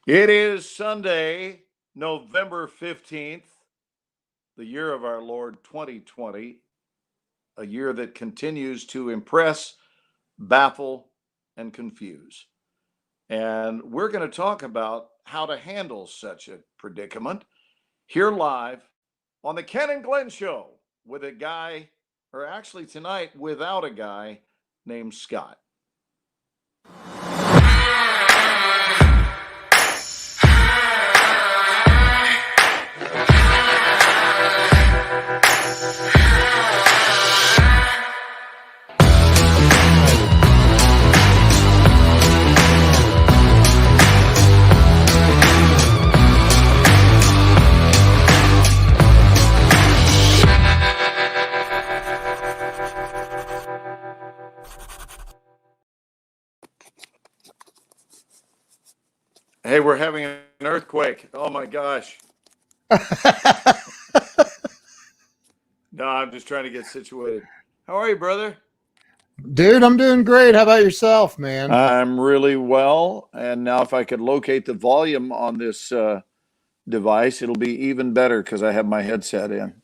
It is Sunday, November 15th, the year of our Lord 2020, a year that continues to impress, baffle, and confuse. And we're going to talk about how to handle such a predicament here live on the Ken and Glenn Show with a guy, or actually tonight without a guy named Scott. Hey, we're having an earthquake. Oh my gosh. No, I'm just trying to get situated. How are you, brother? Dude, I'm doing great. How about yourself, man? I'm really well. And now, if I could locate the volume on this device, it'll be even better because I have my headset in.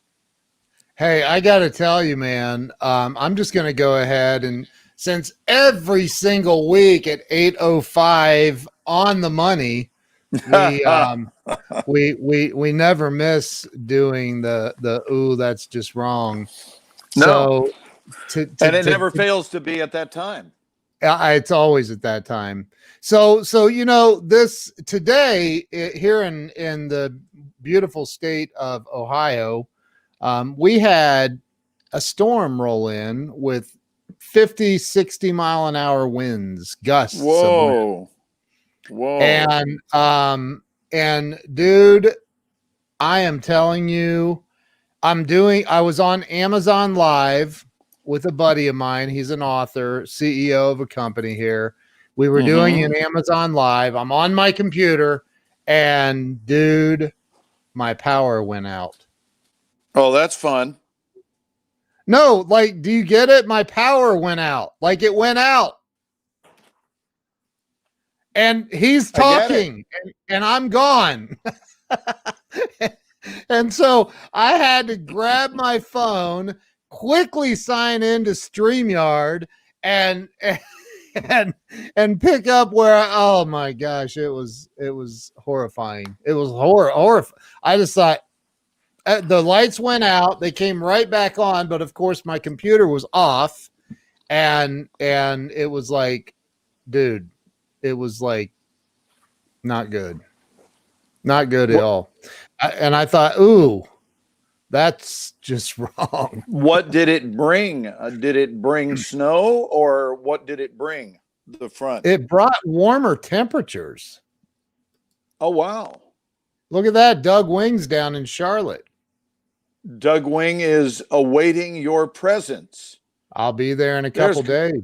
Hey, I got to tell you, man, I'm just going to go ahead and since every single week at 8:05 on the money, we we never miss doing the ooh, that's just wrong. No. So And it never fails to be at that time. It's always at that time. So this today here in the beautiful state of Ohio, we had a storm roll in with 50, 60 mile an hour winds, gusts. Whoa. And dude, I am telling you, I was on Amazon Live with a buddy of mine. He's an author, CEO of a company here. We were doing an Amazon Live. I'm on my computer, and dude, my power went out. Oh, that's fun. No, like, do you get it? My power went out. Like, it went out. And he's talking, and I'm gone. And so I had to grab my phone, quickly sign into StreamYard, and pick up where oh my gosh, it was horrifying. It was horrifying. I just thought the lights went out, they came right back on, but of course my computer was off, and it was like, dude, it was like not good at all. And I thought, ooh, that's just wrong. What did it bring? Did it bring snow, or what did it bring? The front. It brought warmer temperatures. Oh, wow. Look at that. Doug Wing's down in Charlotte. Doug Wing is awaiting your presence. I'll be there in a couple days.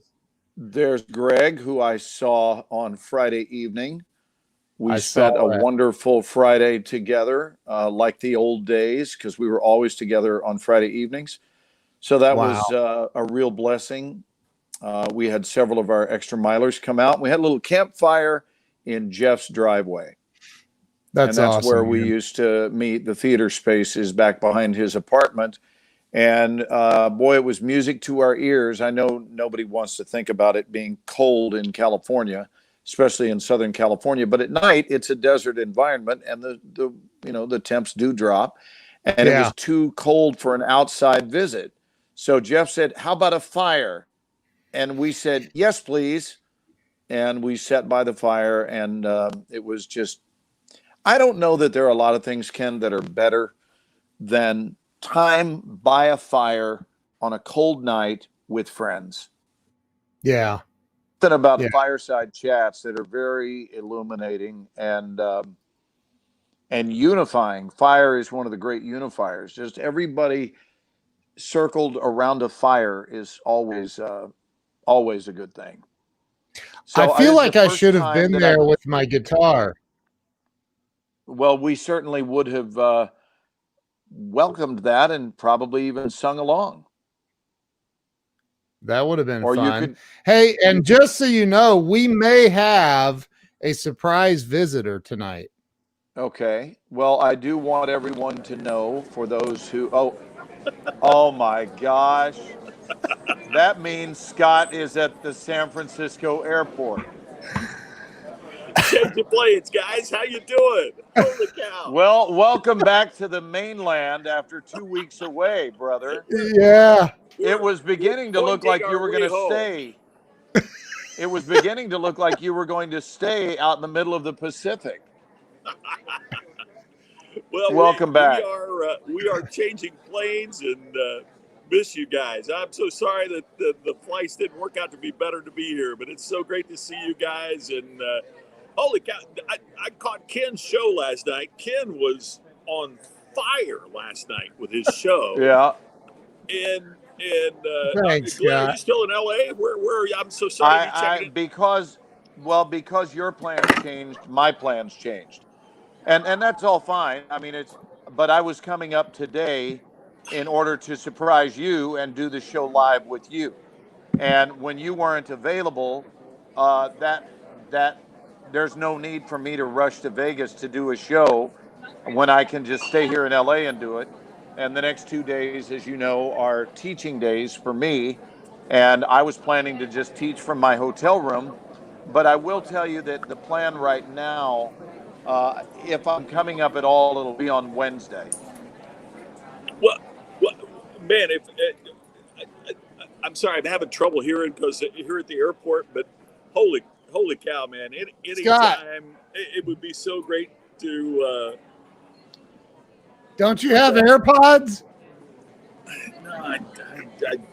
There's Greg, who I saw on Friday evening. We spent a wonderful Friday together, like the old days, because we were always together on Friday evenings. So that was a real blessing. We had several of our extra milers come out. We had a little campfire in Jeff's driveway. That's awesome, where we used to meet. The theater space is back behind his apartment. And boy, it was music to our ears. I know nobody wants to think about it being cold in California, especially in Southern California. But at night, it's a desert environment, and the temps do drop. And it was too cold for an outside visit. So Jeff said, "How about a fire?" And we said, "Yes, please." And we sat by the fire, and it was just, I don't know that there are a lot of things, Ken, that are better than time by a fire on a cold night with friends. Yeah. Something about fireside chats that are very illuminating and unifying. Fire is one of the great unifiers. Just everybody circled around a fire is always a good thing. So I feel like I should have been there with my guitar. Well, we certainly would have welcomed that and probably even sung along. That would have been fun. Hey, and just so you know, we may have a surprise visitor tonight. Okay. Well, I do want everyone to know, for those who, oh my gosh. That means Scott is at the San Francisco airport. Change of planes, guys. How you doing? Holy cow. Well, welcome back to the mainland after 2 weeks away, brother. Yeah. It was beginning to look like you were going to stay. It was beginning to look like you were going to stay out in the middle of the Pacific. Well, welcome back. We are changing planes and miss you guys. I'm so sorry that the flights didn't work out to be better to be here, but it's so great to see you guys. And holy cow, I caught Ken's show last night. Ken was on fire last night with his show. Yeah. And thanks, Glenn, are Scott. you still in LA? Where are you? I'm so sorry. Because your plans changed, my plans changed. And that's all fine. I mean, but I was coming up today in order to surprise you and do the show live with you. And when you weren't available, that there's no need for me to rush to Vegas to do a show when I can just stay here in LA and do it. And the next 2 days, as you know, are teaching days for me. And I was planning to just teach from my hotel room. But I will tell you that the plan right now, if I'm coming up at all, it'll be on Wednesday. Well, man, I'm sorry, I'm having trouble hearing because here at the airport, but holy cow, man. Anytime, it would be so great to... Don't you have AirPods? No, I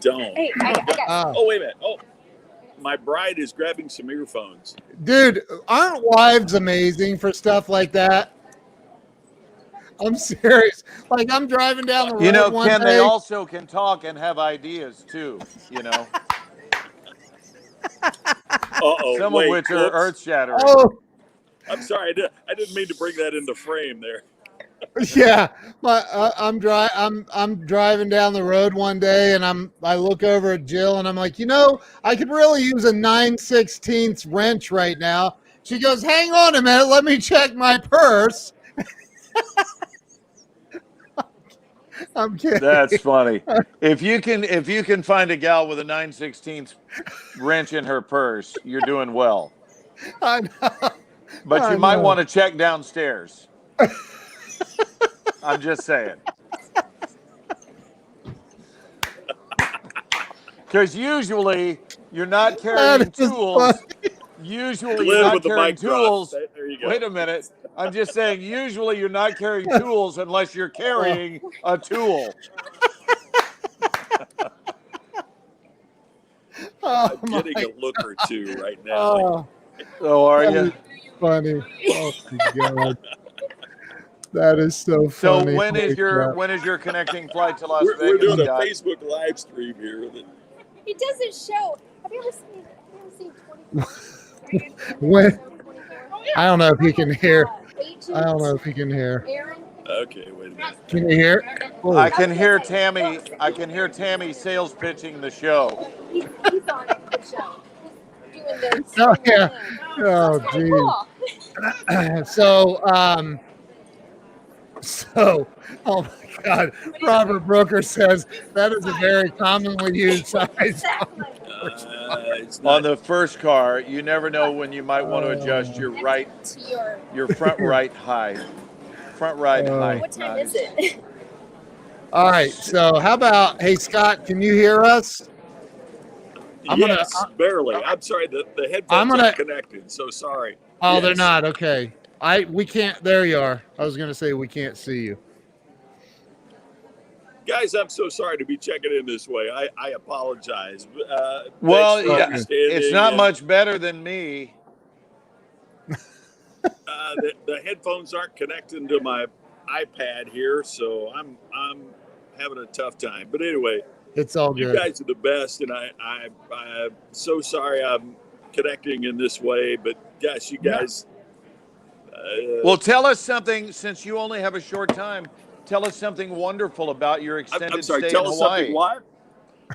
don't. Hey, I got Oh, wait a minute. Oh, my bride is grabbing some earphones. Dude, aren't wives amazing for stuff like that? I'm serious. Like, I'm driving down the road. You know, one Ken, day. they also can talk and have ideas too, you know. Some of which are earth-shattering. Oh, I'm sorry, I didn't mean to bring that into frame there. yeah. I'm driving down the road one day, and I look over at Jill, and I'm like, I could really use a 9/16 wrench right now. She goes, "Hang on a minute, let me check my purse." I'm kidding. That's funny. If you can find a gal with a 9/16 wrench in her purse, you're doing well. I know. But you might want to check downstairs. I'm just saying. Because usually you're not carrying tools. Usually you're not carrying tools. There you go. Wait a minute. I'm just saying, usually you're not carrying tools unless you're carrying a tool. I'm getting a look or two right now. Oh, are you? Funny. Oh my God. That is so funny. So when is your connecting flight to Las Vegas? We're doing a Scott? Facebook live stream here. It doesn't show. Have you ever seen 24? When? I don't know if you can hear. I don't know if you can hear. Okay, wait a minute. Can you hear? Oh. I can hear Tammy. I can hear Tammy sales pitching the show. He's on the show. He's doing this. Oh yeah. Oh geez. So, oh my God, Robert Brooker says that is a very commonly used size. On the first car, you never know when you might want to adjust your front right height. Front right height. What time is it? All right. So how about, hey Scott, can you hear us? Barely. I'm sorry. The headphones aren't connected. So sorry. Oh, they're not. Okay. We can't. There you are. I was going to say we can't see you. Guys, I'm so sorry to be checking in this way. I apologize. Well, it's not much better than me. The headphones aren't connecting to my iPad here, so I'm having a tough time. But anyway, it's all good. You guys are the best, and I'm so sorry I'm connecting in this way. But gosh, you guys. Well, tell us something, since you only have a short time. Tell us something wonderful about your extended stay in Hawaii. Tell us something what?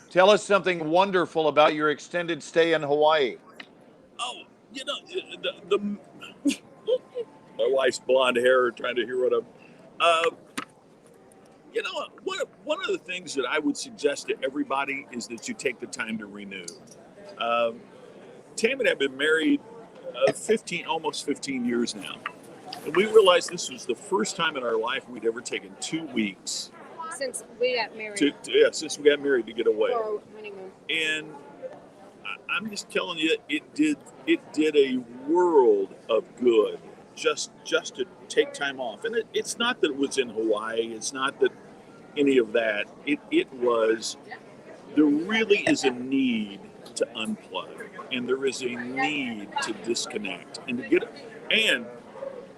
Tell us something wonderful about your extended stay in Hawaii. Oh, My wife's blonde hair trying to hear what I'm. Uh, you know, one of the things that I would suggest to everybody is that you take the time to renew. Um, Tam and I have been married almost 15 years now. And we realized this was the first time in our life we'd ever taken 2 weeks Since we got married. since we got married to get away. For our honeymoon. And I'm just telling you, it did a world of good just to take time off. And it's not that it was in Hawaii. It's not that any of that. It was, there really is a need to unplug, and there is a need to disconnect and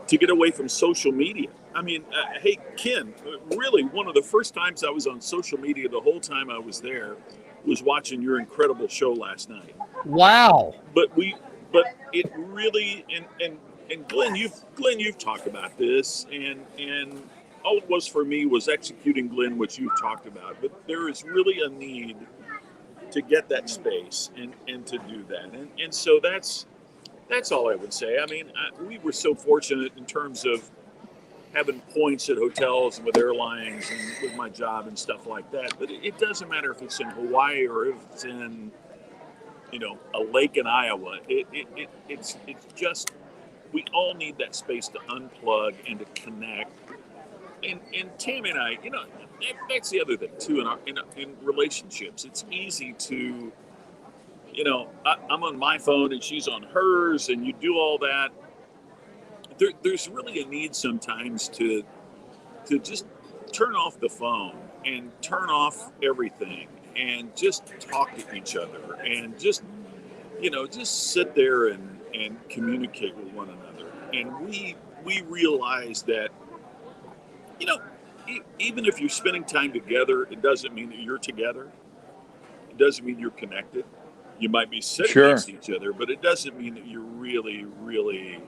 to get away from social media. I mean, hey, Ken, really, one of the first times I was on social media the whole time I was there was watching your incredible show last night. Wow. But it really, and Glenn, you've talked about this, and all it was for me was executing, Glenn, what you've talked about. But there is really a need to get that space and to do that. And so that's all I would say. I mean, we were so fortunate in terms of having points at hotels and with airlines and with my job and stuff like that. But it doesn't matter if it's in Hawaii or if it's in, a lake in Iowa. It's just, we all need that space to unplug and to connect. And Tammy and I, that's the other thing too in relationships. It's easy to, I'm on my phone and she's on hers, and you do all that. There's really a need sometimes to just turn off the phone and turn off everything and just talk to each other and just sit there and communicate with one another. And we realize that, even if you're spending time together, it doesn't mean that you're together. It doesn't mean you're connected. You might be sitting next to each other, but it doesn't mean that you're really, really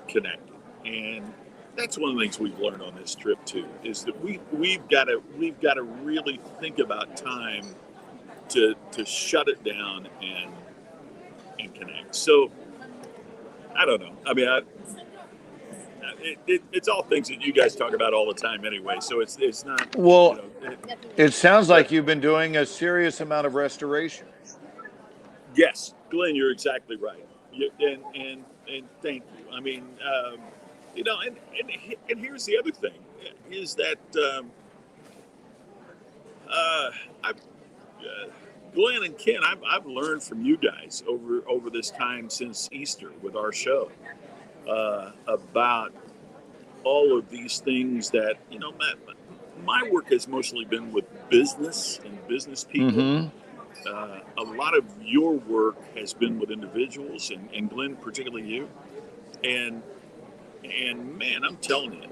connected. And that's one of the things we've learned on this trip too, is that we've got to really think about time to shut it down and connect. So I don't know. I mean, it's all things that you guys talk about all the time anyway. So it's not. Well, it sounds like you've been doing a serious amount of restoration. Yes, Glenn, you're exactly right. And thank you. I mean, and here's the other thing is that Glenn and Ken, I've learned from you guys over this time since Easter with our show about all of these things that, my work has mostly been with business and business people. Mm-hmm. A lot of your work has been with individuals, and Glenn, particularly you. And man, I'm telling you,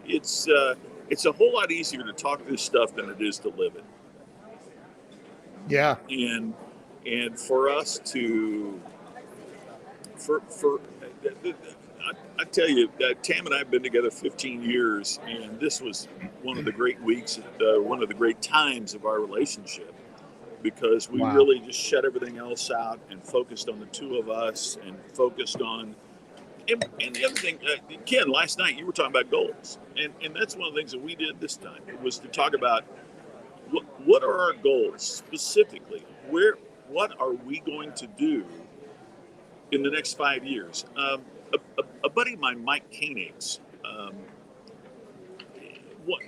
it's a whole lot easier to talk this stuff than it is to live it. Yeah. And for us to, I tell you, Tam and I have been together 15 years, and this was one of the great weeks, one of the great times of our relationship, because we really just shut everything else out and focused on the two of us and focused on, and the other thing, Ken, last night you were talking about goals, and that's one of the things that we did this time. It was to talk about what are our goals specifically, what are we going to do in the next 5 years. A buddy of mine, Mike Koenigs,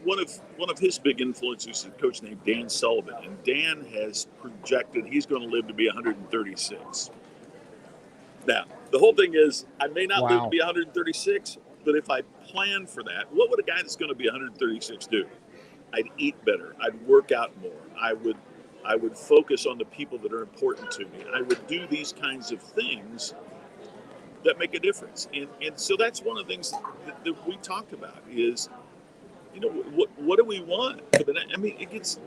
one of his big influences is a coach named Dan Sullivan, and Dan has projected he's going to live to be 136. Now, the whole thing is, I may not live to be 136, but if I plan for that, what would a guy that's going to be 136 do? I'd eat better. I'd work out more. I would focus on the people that are important to me. I would do these kinds of things that make a difference. And so that's one of the things that we talked about is, what do we want? I mean, it gets,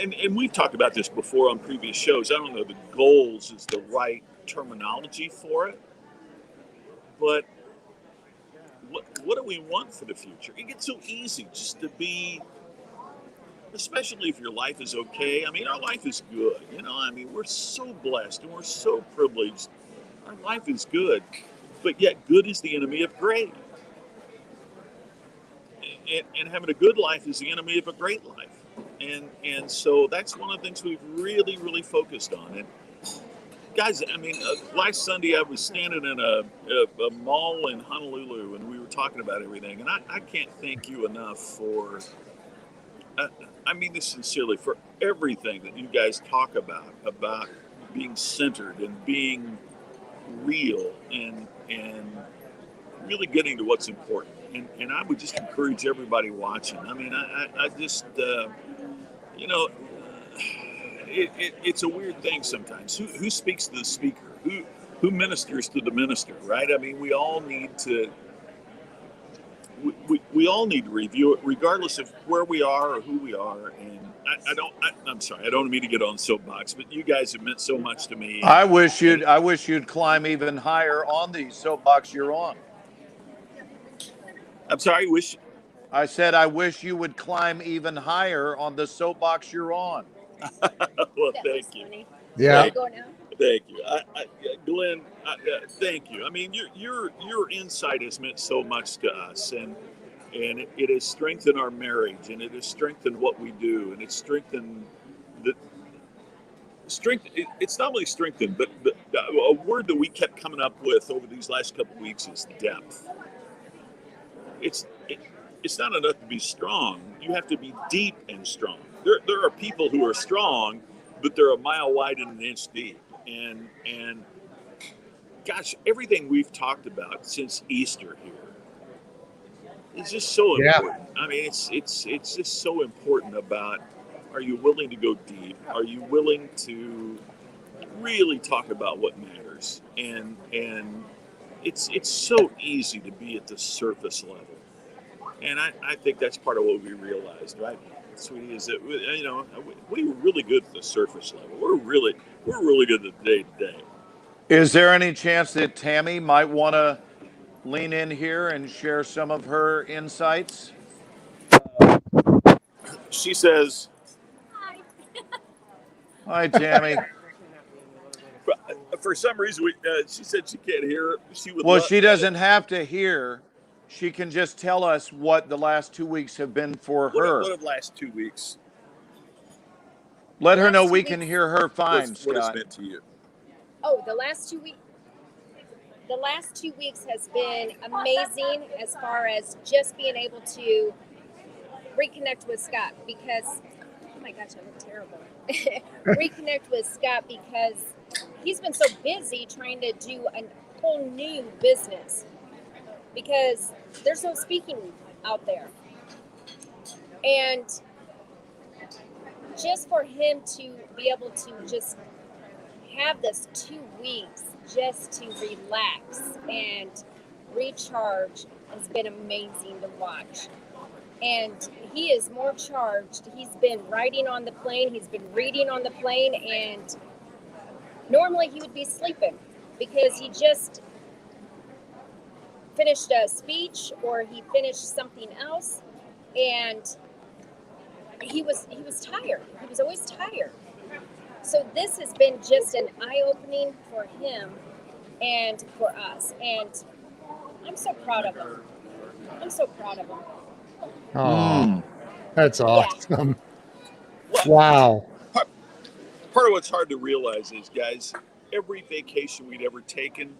and we've talked about this before on previous shows. I don't know that goals is the right terminology for it, but what do we want for the future? It gets so easy just to be, especially if your life is okay. I mean, our life is good. I mean, we're so blessed and we're so privileged our life is good, but yet good is the enemy of great. And having a good life is the enemy of a great life. And so that's one of the things we've really, really focused on. And guys, I mean, last Sunday I was standing in a mall in Honolulu, and we were talking about everything. And I can't thank you enough for, I mean this sincerely, for everything that you guys talk about being centered and being real and really getting to what's important. And I would just encourage everybody watching. I mean, I just, you know, it's a weird thing sometimes. Who speaks to the speaker? Who ministers to the minister? Right? I mean, we all need to. We all need to review it, regardless of where we are or who we are. And I'm sorry, I don't mean to get on the soapbox, but you guys have meant so much to me. I wish you'd climb even higher on the soapbox you're on. I'm sorry. I said I wish you would climb even higher on the soapbox you're on. Well, That thank was you. funny. Yeah. Go now. Thank you, Glenn. Thank you. I mean, your insight has meant so much to us, and it has strengthened our marriage, and it has strengthened what we do, and it's strengthened the strength. It's not only strengthened, but a word that we kept coming up with over these last couple of weeks is depth. It's not enough to be strong. You have to be deep and strong. There are people who are strong, but they're a mile wide and an inch deep. And gosh, everything we've talked about since Easter here is just so Yeah. important. I mean, it's just so important about, are you willing to go deep? Are you willing to really talk about what matters? And it's so easy to be at the surface level. And I think that's part of what we realized, right, sweetie, is that we were really good at the surface level. We're really good at the day to day. Is there any chance that Tammy might want to lean in here and share some of her insights? She says, Hi. Hi, Tammy. for some reason, she said she can't hear. She would. Well, she doesn't have to hear. She can just tell us what the last 2 weeks have been for her. What have last 2 weeks? Let her know Last 2 we can weeks. hear her fine, What has Scott. meant to you? Oh, the last 2 weeks. The last 2 weeks has been amazing as far as just being able to reconnect with Scott because, oh my gosh, I look terrible. Reconnect with Scott because he's been so busy trying to do a whole new business because there's no speaking out there. And just for him to be able to just have this 2 weeks just to relax and recharge has been amazing to watch. And he is more charged. He's been riding on the plane, he's been reading on the plane, and normally he would be sleeping because he just finished a speech or he finished something else, and he was tired. He was always tired. So this has been just an eye-opening for him and for us. And I'm so proud of him. I'm so proud of him. Oh, that's awesome. Wow. Part of what's hard to realize is, guys, every vacation we'd ever taken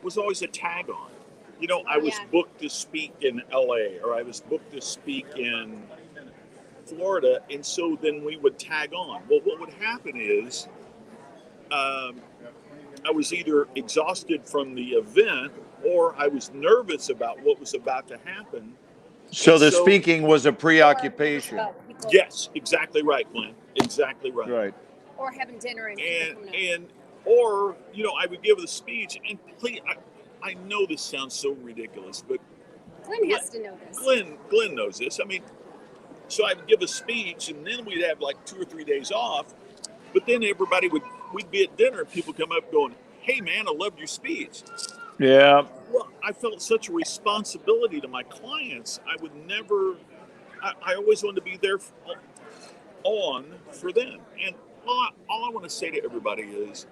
was always a tag on. You know, I was booked to speak in LA, or I was booked to speak in Florida, and so then we would tag on. Well, what would happen is I was either exhausted from the event or I was nervous about what was about to happen. So the speaking was a preoccupation. Yes, exactly right, Glenn. Exactly right. Right. Or having dinner or I would give the speech, and please, I know this sounds so ridiculous, but Glenn has to know this. Glenn knows this. I mean, so I'd give a speech, and then we'd have like 2 or 3 days off. But then we'd be at dinner, and people come up going, "Hey, man, I loved your speech." Yeah. Well, I felt such a responsibility to my clients. I always wanted to be there for them. And all I want to say to everybody is,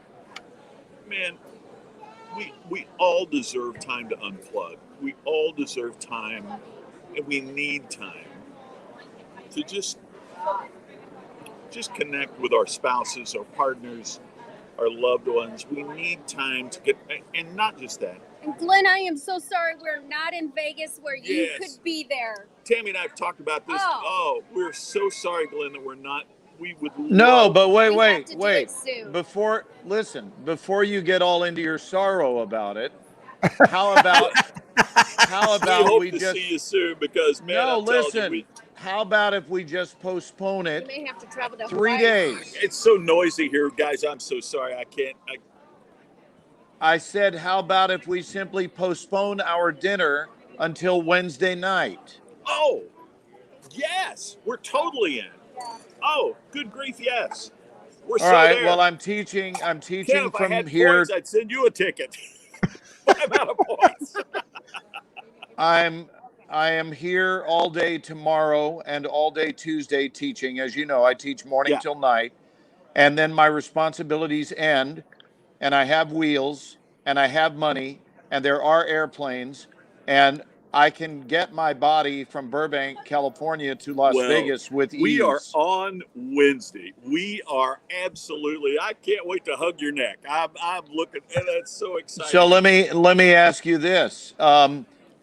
man, we all deserve time to unplug. We all deserve time, and we need time to just connect with our spouses, our partners, our loved ones. We need time to get, and not just that. And Glenn, I am so sorry we're not in Vegas where you Yes. could be there. Tammy and I have talked about this. Oh. We're so sorry, Glenn, that we're not. We would No, love- but We have wait. to do it soon. Before you get all into your sorrow about it, how about we hope we to just see you soon because man, no, I'm telling listen. you, How about if we just postpone You it may have to travel to 3 Hawaii. days? it's so noisy here, guys. I'm so sorry. I can't. I said, how about if we simply postpone our dinner until Wednesday night? Oh, yes, we're totally in. Oh, good grief, yes. We're All so right. there. Well, I'm teaching Ken, if I from had here. points, I'd send you a ticket. I'm out of points. I am here all day tomorrow and all day Tuesday teaching. As you know, I teach morning Yeah. till night, and then my responsibilities end, and I have wheels, and I have money, and there are airplanes, and I can get my body from Burbank, California to Las Well, Vegas with ease. We are on Wednesday. We are absolutely. I can't wait to hug your neck. I'm looking, and that's so exciting. So let me ask you this.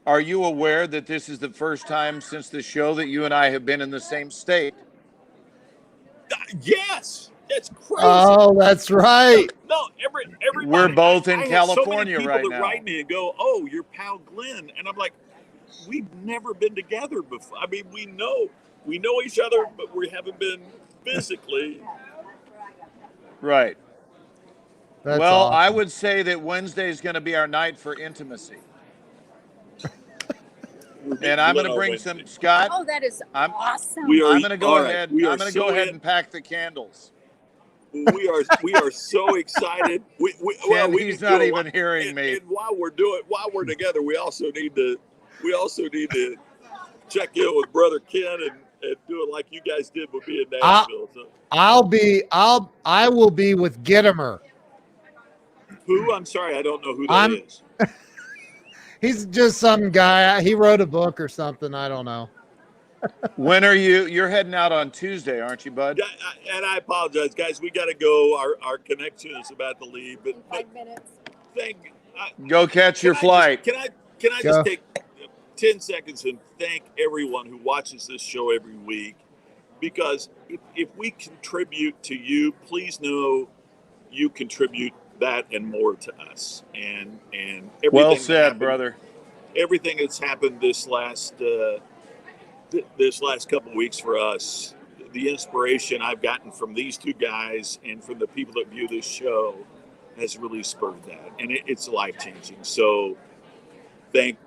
Are you aware that this is the first time since the show that you and I have been in the same state? Yes, that's crazy. Oh, that's right. No, everybody. We're both in I have California so many right people that now. write me and go, "Oh, your pal Glenn," and I'm like, "We've never been together before. I mean, we know each other, but we haven't been physically." Right. That's Well, awesome. I would say that Wednesday is going to be our night for intimacy. And I'm going to bring some, Scott. Oh, that is I'm- awesome. I'm going to go all right, ahead. we are I'm going to so go ahead in. and pack the candles. We are so excited. Ken, we he's can not do a even lot. hearing And me. while we're together, we also need to check in with Brother Ken and do it like you guys did with me in Nashville. So, I will be with Gittimer. who? I'm sorry, I don't know who that is. He's just some guy. He wrote a book or something. I don't know. When are you? You're heading out on Tuesday, aren't you, bud? Yeah, and I apologize, guys. We got to go. Our connection is about to leave, but 5 minutes. Go catch your flight. Can I Go. just take 10 seconds and thank everyone who watches this show every week? Because if we contribute to you, please know you contribute that and more to us. And everything Well that said, happened- brother. Everything that's happened this last couple of weeks for us, the inspiration I've gotten from these two guys and from the people that view this show has really spurred that, and it's life-changing. So thank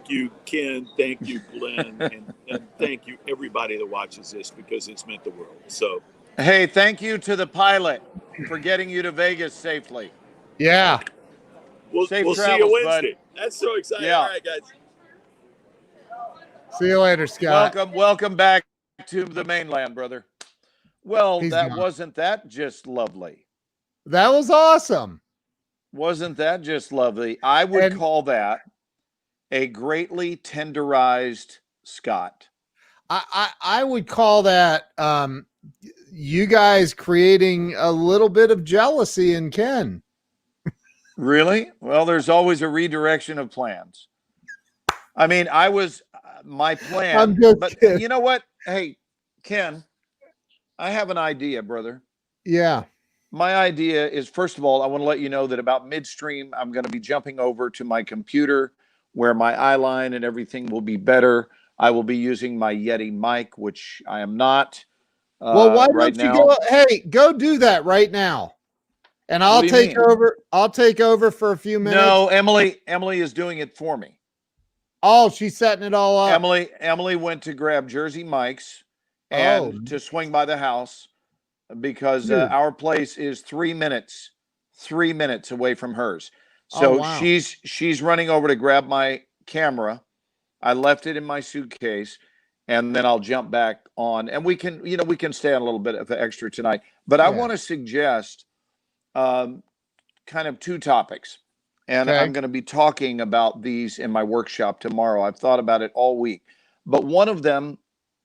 you, Ken, thank you, Glenn, and thank you everybody that watches this, because it's meant the world. So Hey, thank you to the pilot for getting you to Vegas safely. Yeah. we'll Safe see travels, you Wednesday. bud. That's so exciting. Yeah. All right, guys. See you later, Scott. Welcome back to the mainland, brother. Well, He's that gone. wasn't that just lovely? That was awesome. Wasn't that just lovely? I would And- call that a greatly tenderized Scott. I would call that you guys creating a little bit of jealousy in Ken. Really? Well, there's always a redirection of plans. I mean, my plan, I'm just but kidding. you know what? Hey, Ken, I have an idea, brother. Yeah. My idea is, first of all, I want to let you know that about midstream, I'm going to be jumping over to my computer where my eye line and everything will be better. I will be using my Yeti mic, which I am not. Well, why right don't you now. go? Hey, go do that right now, and I'll do you take mean? over. I'll take over for a few minutes. No, Emily is doing it for me. Oh, she's setting it all up. Emily went to grab Jersey Mike's and to swing by the house because Dude. our place is 3 minutes away from hers. So wow. she's running over to grab my camera. I left it in my suitcase, and then I'll jump back on, and we can stay on a little bit of extra tonight. But I Yeah. want to suggest kind of two topics, and Okay. I'm going to be talking about these in my workshop tomorrow. I've thought about it all week, but one of them,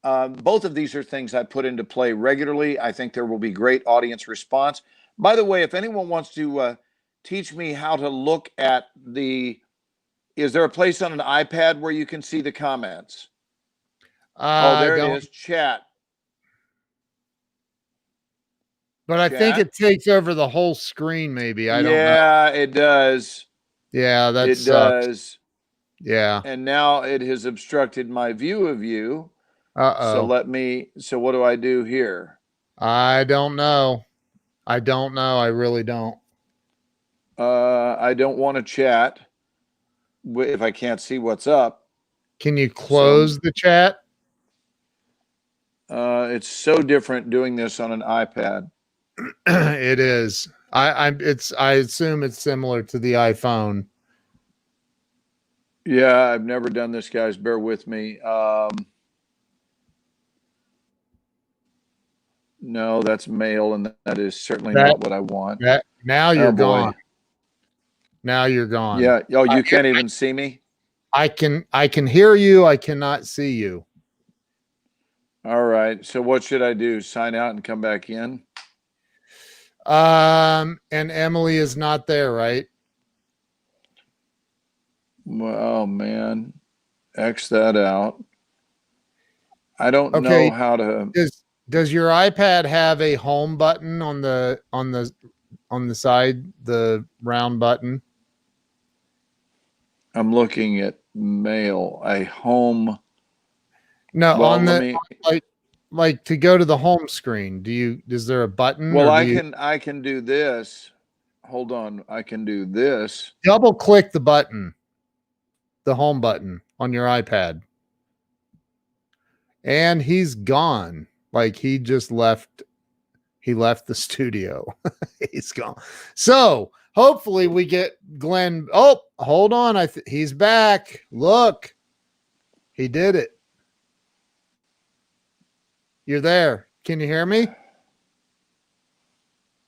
both of these are things I put into play regularly. I think there will be great audience response. By the way, if anyone wants to teach me how to look at is there a place on an iPad where you can see the comments? Oh, there it is, chat. But I think Chat. it takes over the whole screen, maybe. I don't know. Yeah, it does. Yeah, that It sucks. does. Yeah. And now it has obstructed my view of you. Uh-oh. So what do I do here? I don't know. I don't know. I really don't. I don't want to chat if I can't see what's up. Can you close the chat? It's so different doing this on an iPad. It is. I assume it's similar to the iPhone. Yeah, I've never done this, guys. Bear with me. No, that's mail, and that is certainly not what I want. Now you're Oh, boy. gone. Now you're gone. Yeah. Oh, you can't even see me? I can hear you. I cannot see you. All right. So what should I do? Sign out and come back in? And Emily is not there, right? Oh, man. X that out. I don't know how to. Does your iPad have a home button on the side, the round button? I'm looking at mail, a home. No, Well, on the like to go to the home screen. Is there a button? Well, I can do this. Hold on. I can do this. Double click the button, the home button on your iPad. And he's gone. Like he just left. He left the studio. He's gone. So hopefully we get Glenn. Oh, hold on. He's back. Look, he did it. You're there. Can you hear me?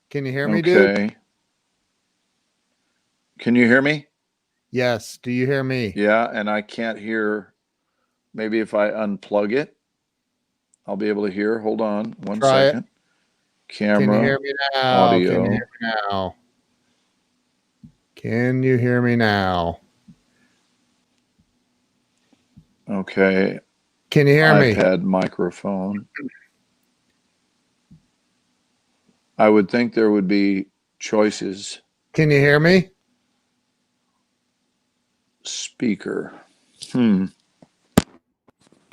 Can you hear me, dude? Okay. Can you hear me? Yes. Do you hear me? Yeah, and I can't hear. Maybe if I unplug it, I'll be able to hear. Hold on one second. Camera. Can you hear me now? Audio. Can you hear me now? Can you hear me now? Okay. Can you hear me? iPad microphone. I would think there would be choices. Can you hear me? Speaker. Can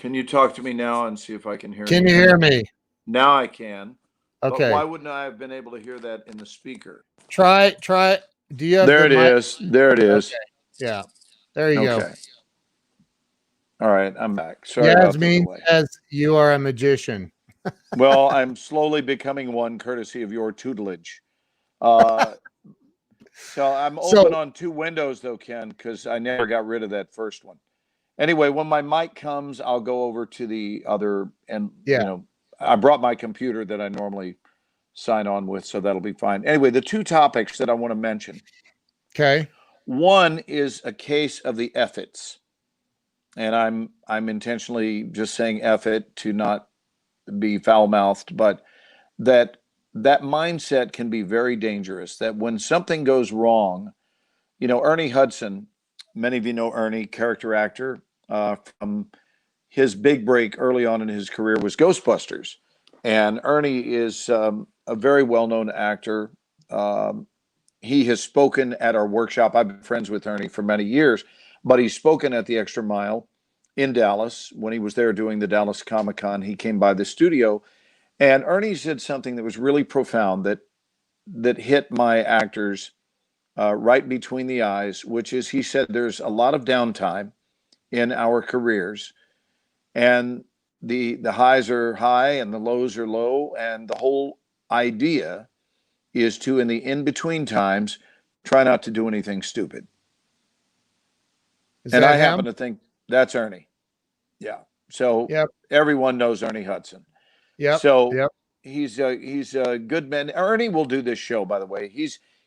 you talk to me now and see if I can hear you? Can you hear me? Now I can. Okay. But why wouldn't I have been able to hear that in the speaker? Try. Do you have There it is. There it is. Okay. Yeah. There you go. All right, I'm back. Sorry about the delay. As you are a magician. Well, I'm slowly becoming one, courtesy of your tutelage. So I'm open on two windows, though, Ken, because I never got rid of that first one. Anyway, when my mic comes, I'll go over to the other, and I brought my computer that I normally sign on with, so that'll be fine. Anyway, the two topics that I want to mention. Okay. One is a case of the F-its. And I'm intentionally just saying F it to not be foul-mouthed, but that mindset can be very dangerous. That when something goes wrong, Ernie Hudson, many of you know Ernie, character actor, from his big break early on in his career was Ghostbusters. And Ernie is a very well-known actor. He has spoken at our workshop. I've been friends with Ernie for many years. But he's spoken at the Extra Mile in Dallas. When he was there doing the Dallas Comic-Con, he came by the studio. And Ernie said something that was really profound that hit my actors right between the eyes, which is he said there's a lot of downtime in our careers. And the highs are high and the lows are low. And the whole idea is to, in the in-between times, try not to do anything stupid. And I happen to think that's Ernie. Yeah. So everyone knows Ernie Hudson. Yeah. So he's a good man. Ernie will do this show, by the way.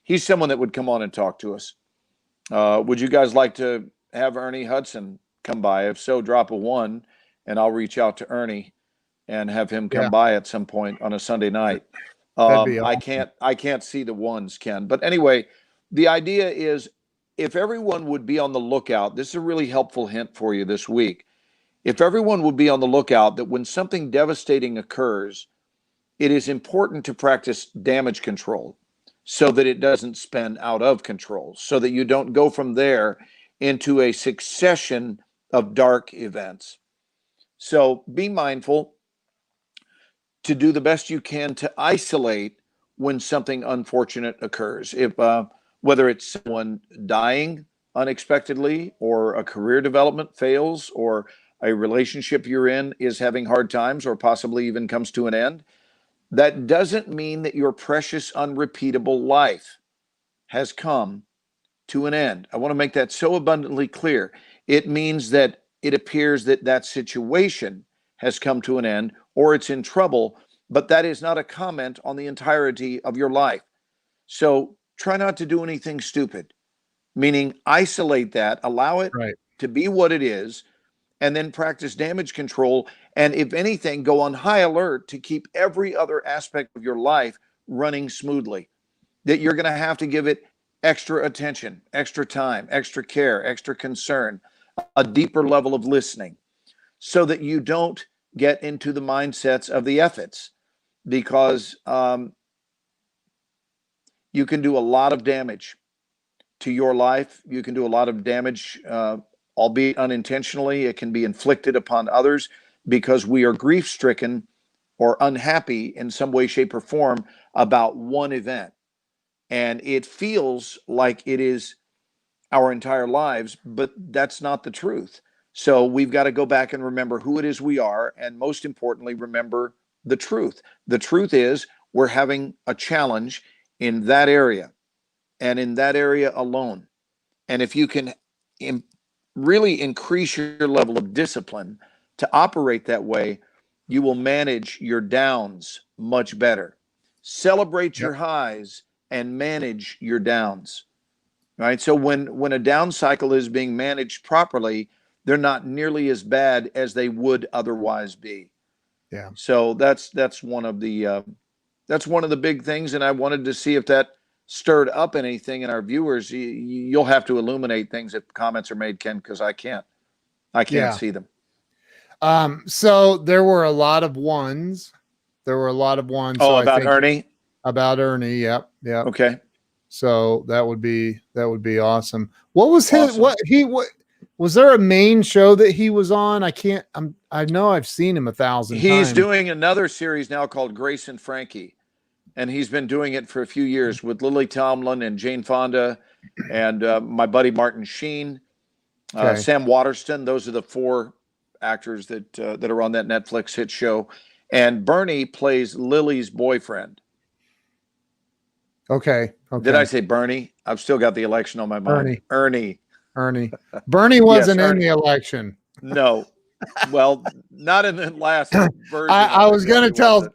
he's someone that would come on and talk to us. Would you guys like to have Ernie Hudson come by? If so, drop a 1 and I'll reach out to Ernie and have him come by at some point on a Sunday night. That'd be awesome. I can't see the 1s, Ken. But anyway, the idea is if everyone would be on the lookout, this is a really helpful hint for you this week. If everyone would be on the lookout that when something devastating occurs, it is important to practice damage control so that it doesn't spin out of control, so that you don't go from there into a succession of dark events. So be mindful to do the best you can to isolate when something unfortunate occurs. If whether it's someone dying unexpectedly, or a career development fails, or a relationship you're in is having hard times, or possibly even comes to an end, that doesn't mean that your precious, unrepeatable life has come to an end. I want to make that so abundantly clear. It means that it appears that that situation has come to an end, or it's in trouble, but that is not a comment on the entirety of your life. So try not to do anything stupid, meaning isolate that, allow it to be what it is, and then practice damage control. And if anything, go on high alert to keep every other aspect of your life running smoothly, that you're going to have to give it extra attention, extra time, extra care, extra concern, a deeper level of listening, so that you don't get into the mindsets of the efforts, because you can do a lot of damage to your life. You can do a lot of damage, albeit unintentionally. It can be inflicted upon others because we are grief-stricken or unhappy in some way, shape, or form about one event. And it feels like it is our entire lives, but that's not the truth. So we've got to go back and remember who it is we are, and most importantly, remember the truth. The truth is we're having a challenge in that area, and in that area alone. And if you can really increase your level of discipline to operate that way, you will manage your downs much better. Celebrate your highs and manage your downs. Right? So when a down cycle is being managed properly, they're not nearly as bad as they would otherwise be. Yeah. So that's one of the big things, and I wanted to see if that stirred up anything in our viewers. You'll have to illuminate things if comments are made, Ken, because I can't see them. So there were a lot of 1s. Oh, so about Ernie? About Ernie. Yep. Okay. So that would be awesome. What was his, what was there a main show that he was on? I know I've seen him 1,000 times. He's doing another series now called Grace and Frankie. And he's been doing it for a few years with Lily Tomlin and Jane Fonda and my buddy Martin Sheen, Sam Waterston. Those are the 4 actors that are on that Netflix hit show. And Bernie plays Lily's boyfriend. Okay. Did I say Bernie? I've still got the election on my mind. Ernie. Bernie wasn't in the election. No. Well, not in the last version. I was going to tell,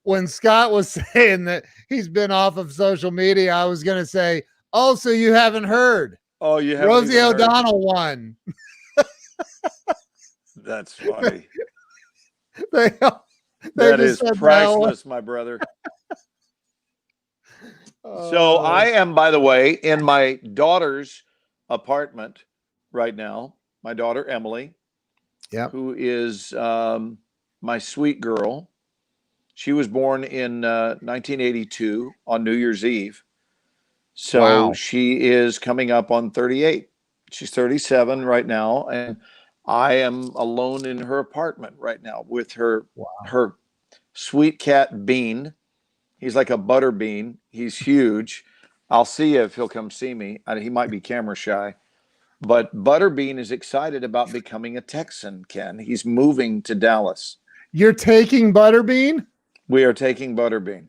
when Scott was saying that he's been off of social media, I was going to say, oh, so you haven't heard. Oh, you haven't. Rosie O'Donnell won. That's funny. they that is priceless, my brother. So I am, by the way, in my daughter's apartment right now. My daughter, Emily, who is my sweet girl. She was born in 1982 on New Year's Eve. So she is coming up on 38. She's 37 right now. And I am alone in her apartment right now with her sweet cat, Bean. He's like a butter bean. He's huge. I'll see if he'll come see me. He might be camera shy. But Butterbean is excited about becoming a Texan, Ken. He's moving to Dallas. You're taking Butterbean? We are taking Butterbean.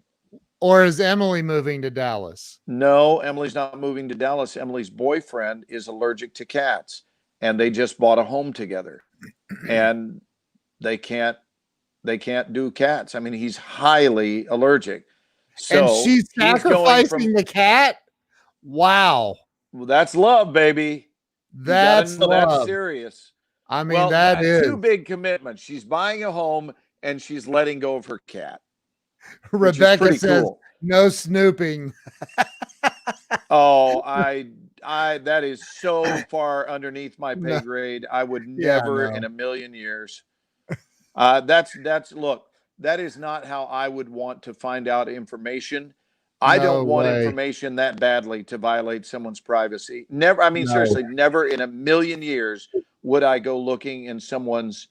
Or is Emily moving to Dallas? No, Emily's not moving to Dallas. Emily's boyfriend is allergic to cats, and they just bought a home together. And they can't do cats. I mean, he's highly allergic. So and she's sacrificing the cat? Wow. Well, that's love, baby. That's That's love. serious. I mean, Well, that is two big commitments. She's buying a home and she's letting go of her cat. Which is Rebecca pretty says cool. no snooping. Oh, that is so far underneath my pay No. grade. I would Yeah, never no. in a million years. Look, that is not how I would want to find out information. I No don't want way. information that badly to violate someone's privacy. Never, I mean, No. seriously, never in a million years would I go looking in someone's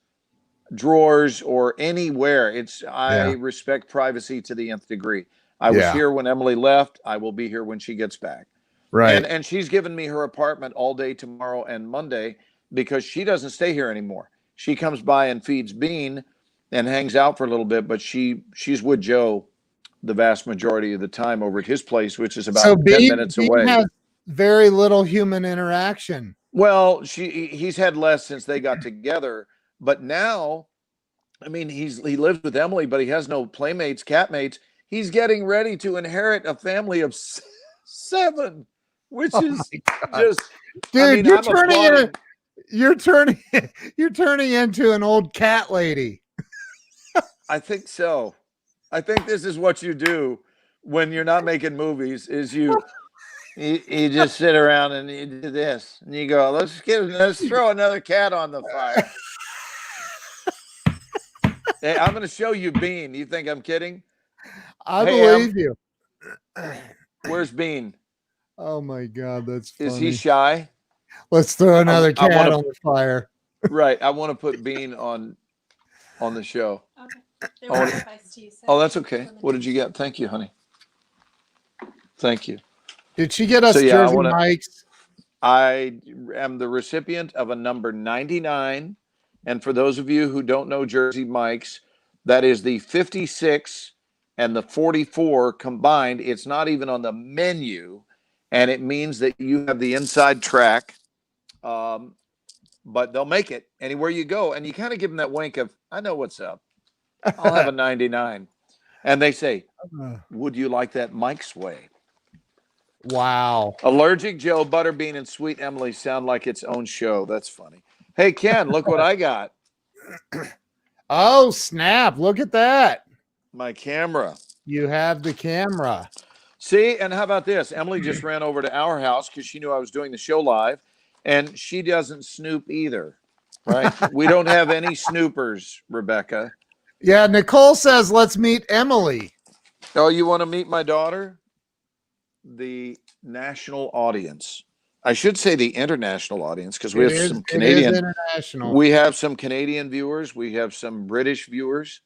drawers or anywhere. I respect privacy to the nth degree. I was here when Emily left. I will be here when she gets back. Right. And she's given me her apartment all day tomorrow and Monday because she doesn't stay here anymore. She comes by and feeds Bean and hangs out for a little bit, but she's with Joe the vast majority of the time over at his place, which is about 10 minutes away. Has very little human interaction. Well, he's had less since they got together, but now, I mean, he lives with Emily, but he has no playmates, catmates. He's getting ready to inherit a family of 7, which is just, dude. I mean, you're turning into an old cat lady. I think so. I think this is what you do when you're not making movies. Is you just sit around and you do this, and you go, let's throw another cat on the fire. Hey, I'm going to show you Bean. You think I'm kidding? I believe you. Where's Bean? Oh my God, that's funny. Is he shy? Let's throw another cat on the fire. Right. I want to put Bean on the show. Okay. That's okay. What did you get? Thank you, honey. Thank you. Did she get us Jersey Mike's? I am the recipient of a number 99. And for those of you who don't know Jersey Mike's, that is the 56 and the 44 combined. It's not even on the menu. And it means that you have the inside track. But they'll make it anywhere you go. And you kind of give them that wink of, I know what's up. I'll have a 99. And they say, would you like that Mike's way? Wow. Allergic Joe, Butterbean, and Sweet Emily sound like its own show. That's funny. Hey, Ken, look what I got. Oh, snap. Look at that. My camera. You have the camera. See, and how about this? Emily just ran over to our house because she knew I was doing the show live, and she doesn't snoop either, right? We don't have any snoopers, Rebecca. Yeah, Nicole says, let's meet Emily. Oh, you want to meet my daughter? The national audience. I should say the international audience because we have some Canadian. International. We have some Canadian viewers. We have some British viewers.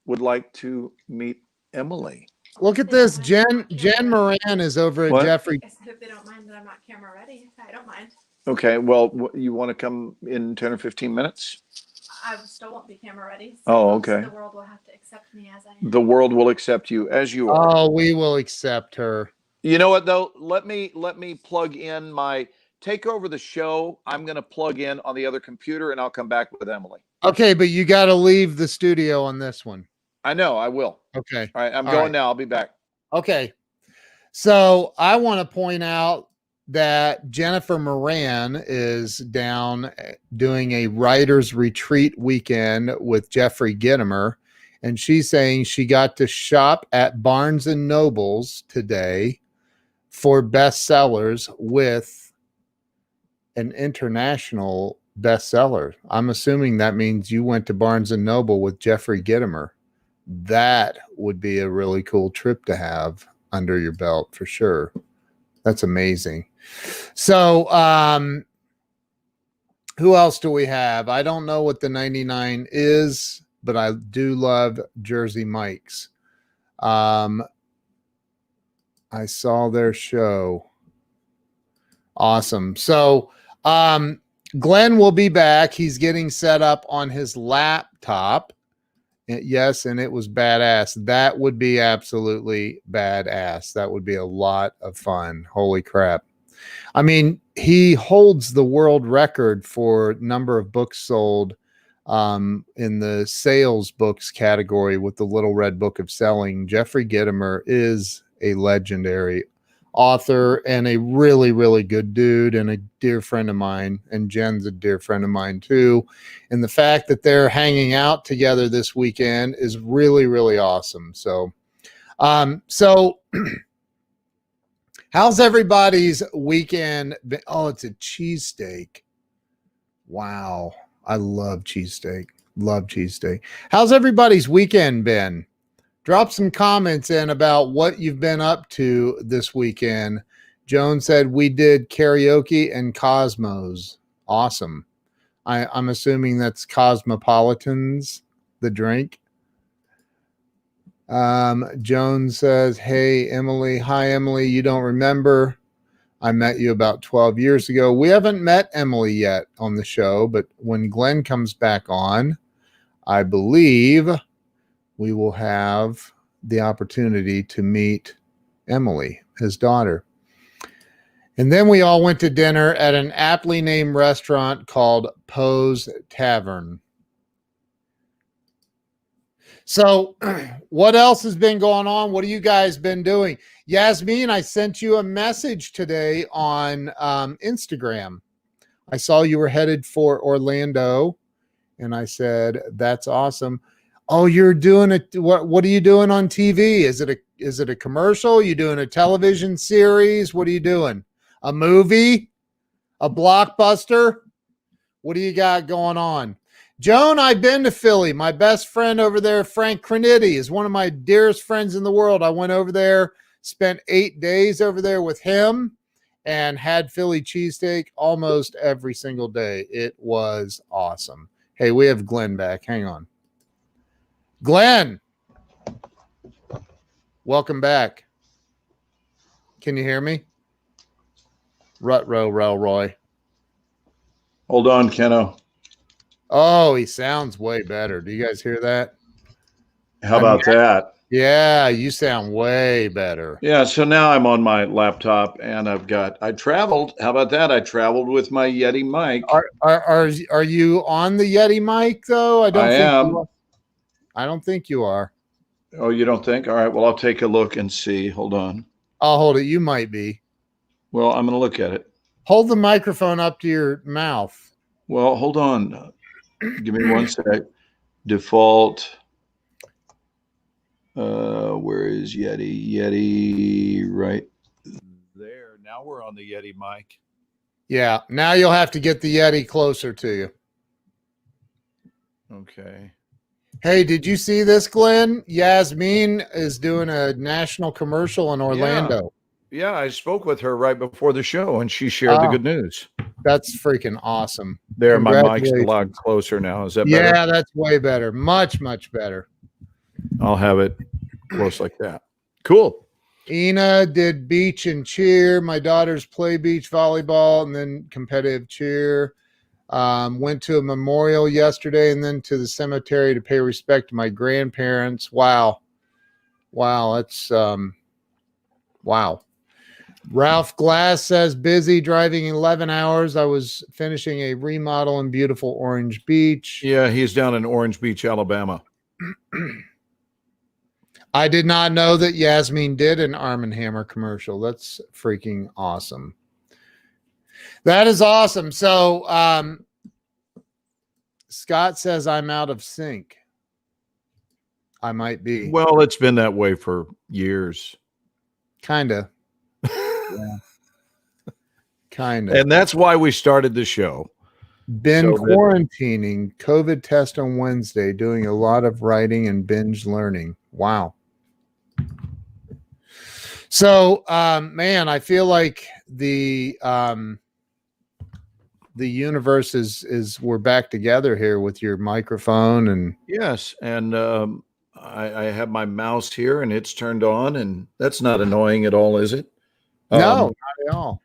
Would like to meet Emily. Look at this. Jen Moran is over at Jeffrey. If they don't mind that I'm not camera ready, I don't mind. Okay. Well, you want to come in 10 or 15 minutes? I still won't be camera ready. So okay. The world will have to accept me as I am. The world will accept you as you are. Oh, we will accept her. You know what though? Let me plug in take over the show. I'm going to plug in on the other computer and I'll come back with Emily. Okay, but you got to leave the studio on this one. I know, I will. Okay. All right, I'm going now. I'll be back. Okay. So I want to point out that Jennifer Moran is down doing a writer's retreat weekend with Jeffrey Gitomer. And she's saying she got to shop at Barnes and Nobles today for bestsellers with an international bestseller. I'm assuming that means you went to Barnes and Noble with Jeffrey Gitomer. That would be a really cool trip to have under your belt for sure. That's amazing. So, who else do we have? I don't know what the 99 is, but I do love Jersey Mike's. I saw their show. Awesome. So, Glenn will be back. He's getting set up on his laptop. Yes, and it was badass. That would be absolutely badass. That would be a lot of fun. Holy crap. I mean, he holds the world record for number of books sold in the sales books category with the Little Red Book of Selling. Jeffrey Gitomer is a legendary author and a really, really good dude and a dear friend of mine. And Jen's a dear friend of mine too. And the fact that they're hanging out together this weekend is really, really awesome. So, how's everybody's weekend been? Oh, it's a cheesesteak. Wow. I love cheesesteak. Love cheesesteak. How's everybody's weekend been? Drop some comments in about what you've been up to this weekend. Joan said we did karaoke and Cosmos. Awesome. I'm assuming that's Cosmopolitans, the drink. Joan says, hey, Emily. Hi, Emily. You don't remember. I met you about 12 years ago. We haven't met Emily yet on the show, but when Glenn comes back on, I believe we will have the opportunity to meet Emily, his daughter. And then we all went to dinner at an aptly named restaurant called Poe's Tavern. So what else has been going on? What have you guys been doing? Yasmin, I sent you a message today on Instagram. I saw you were headed for Orlando, and I said, that's awesome. Oh, you're doing it. What are you doing on TV? Is it a commercial? You doing a television series? What are you doing? A movie? A blockbuster? What do you got going on? Joan, I've been to Philly. My best friend over there, Frank Criniti, is one of my dearest friends in the world. I went over there, spent 8 days over there with him, and had Philly cheesesteak almost every single day. It was awesome. Hey, we have Glenn back. Hang on. Glenn, welcome back. Can you hear me? Rutro Roy. Hold on, Keno. Oh, he sounds way better. Do you guys hear that? How about that? Yeah, you sound way better. Yeah, so now I'm on my laptop and I traveled. How about that? I traveled with my Yeti mic. Are you on the Yeti mic though? I don't think you are. Oh, you don't think? All right, well, I'll take a look and see. Hold on. I'll hold it. You might be. Well, I'm going to look at it. Hold the microphone up to your mouth. Well, hold on. Give me one sec. Default. Where is Yeti? Yeti right there. Now we're on the Yeti mic. Yeah. Now you'll have to get the Yeti closer to you. Okay. Hey, did you see this, Glenn? Yasmin is doing a national commercial in Orlando. Yeah, I spoke with her right before the show, and she shared the good news. That's freaking awesome. There, my mic's a lot closer now. Is that better? Yeah, that's way better. Much, much better. I'll have it close like that. Cool. Ina did beach and cheer. My daughters play beach volleyball and then competitive cheer. Went to a memorial yesterday and then to the cemetery to pay respect to my grandparents. Wow. That's wow. Ralph Glass says busy driving 11 hours. I was finishing a remodel in beautiful Orange Beach. Yeah, he's down in Orange Beach, Alabama. I did not know that Yasmin did an Arm & Hammer commercial. That's freaking awesome. That is awesome. So Scott says I'm out of sync. I might be. Well, it's been that way for years. Kind of. Yeah. Kind of. And that's why we started the show. Been quarantining, COVID test on Wednesday, doing a lot of writing and binge learning. Wow. So, man, I feel like the universe is we're back together here with your microphone and yes, and I have my mouse here and it's turned on, and that's not annoying at all, is it? No, not at all.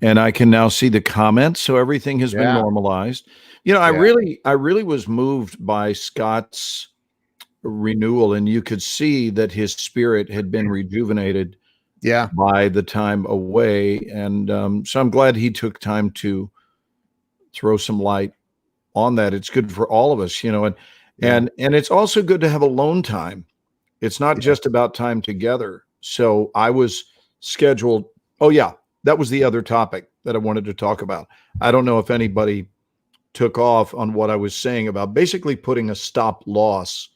And I can now see the comments, so everything has been normalized. You know, I really was moved by Scott's renewal, and you could see that his spirit had been rejuvenated. Yeah, by the time away, and so I'm glad he took time to throw some light on that. It's good for all of us, you know, and it's also good to have alone time. It's not just about time together. So I was scheduled Oh yeah, that was the other topic that I wanted to talk about. I don't know if anybody took off on what I was saying about basically putting a stop loss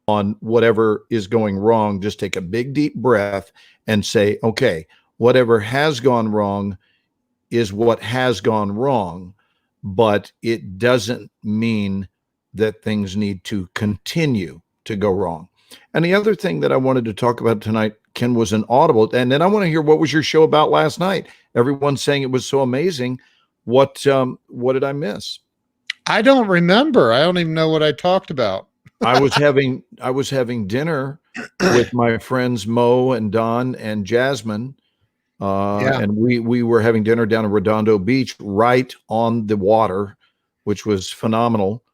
on whatever is going wrong. Just take a big deep breath and say, okay, whatever has gone wrong is what has gone wrong, but it doesn't mean that things need to continue to go wrong. And the other thing that I wanted to talk about tonight, Ken, was an audible. And then I want to hear, what was your show about last night? Everyone's saying it was so amazing. What did I miss? I don't remember. I don't even know what I talked about. I was having dinner with my friends Mo and Don and Jasmine. And we were having dinner down at Redondo Beach, right on the water, which was phenomenal.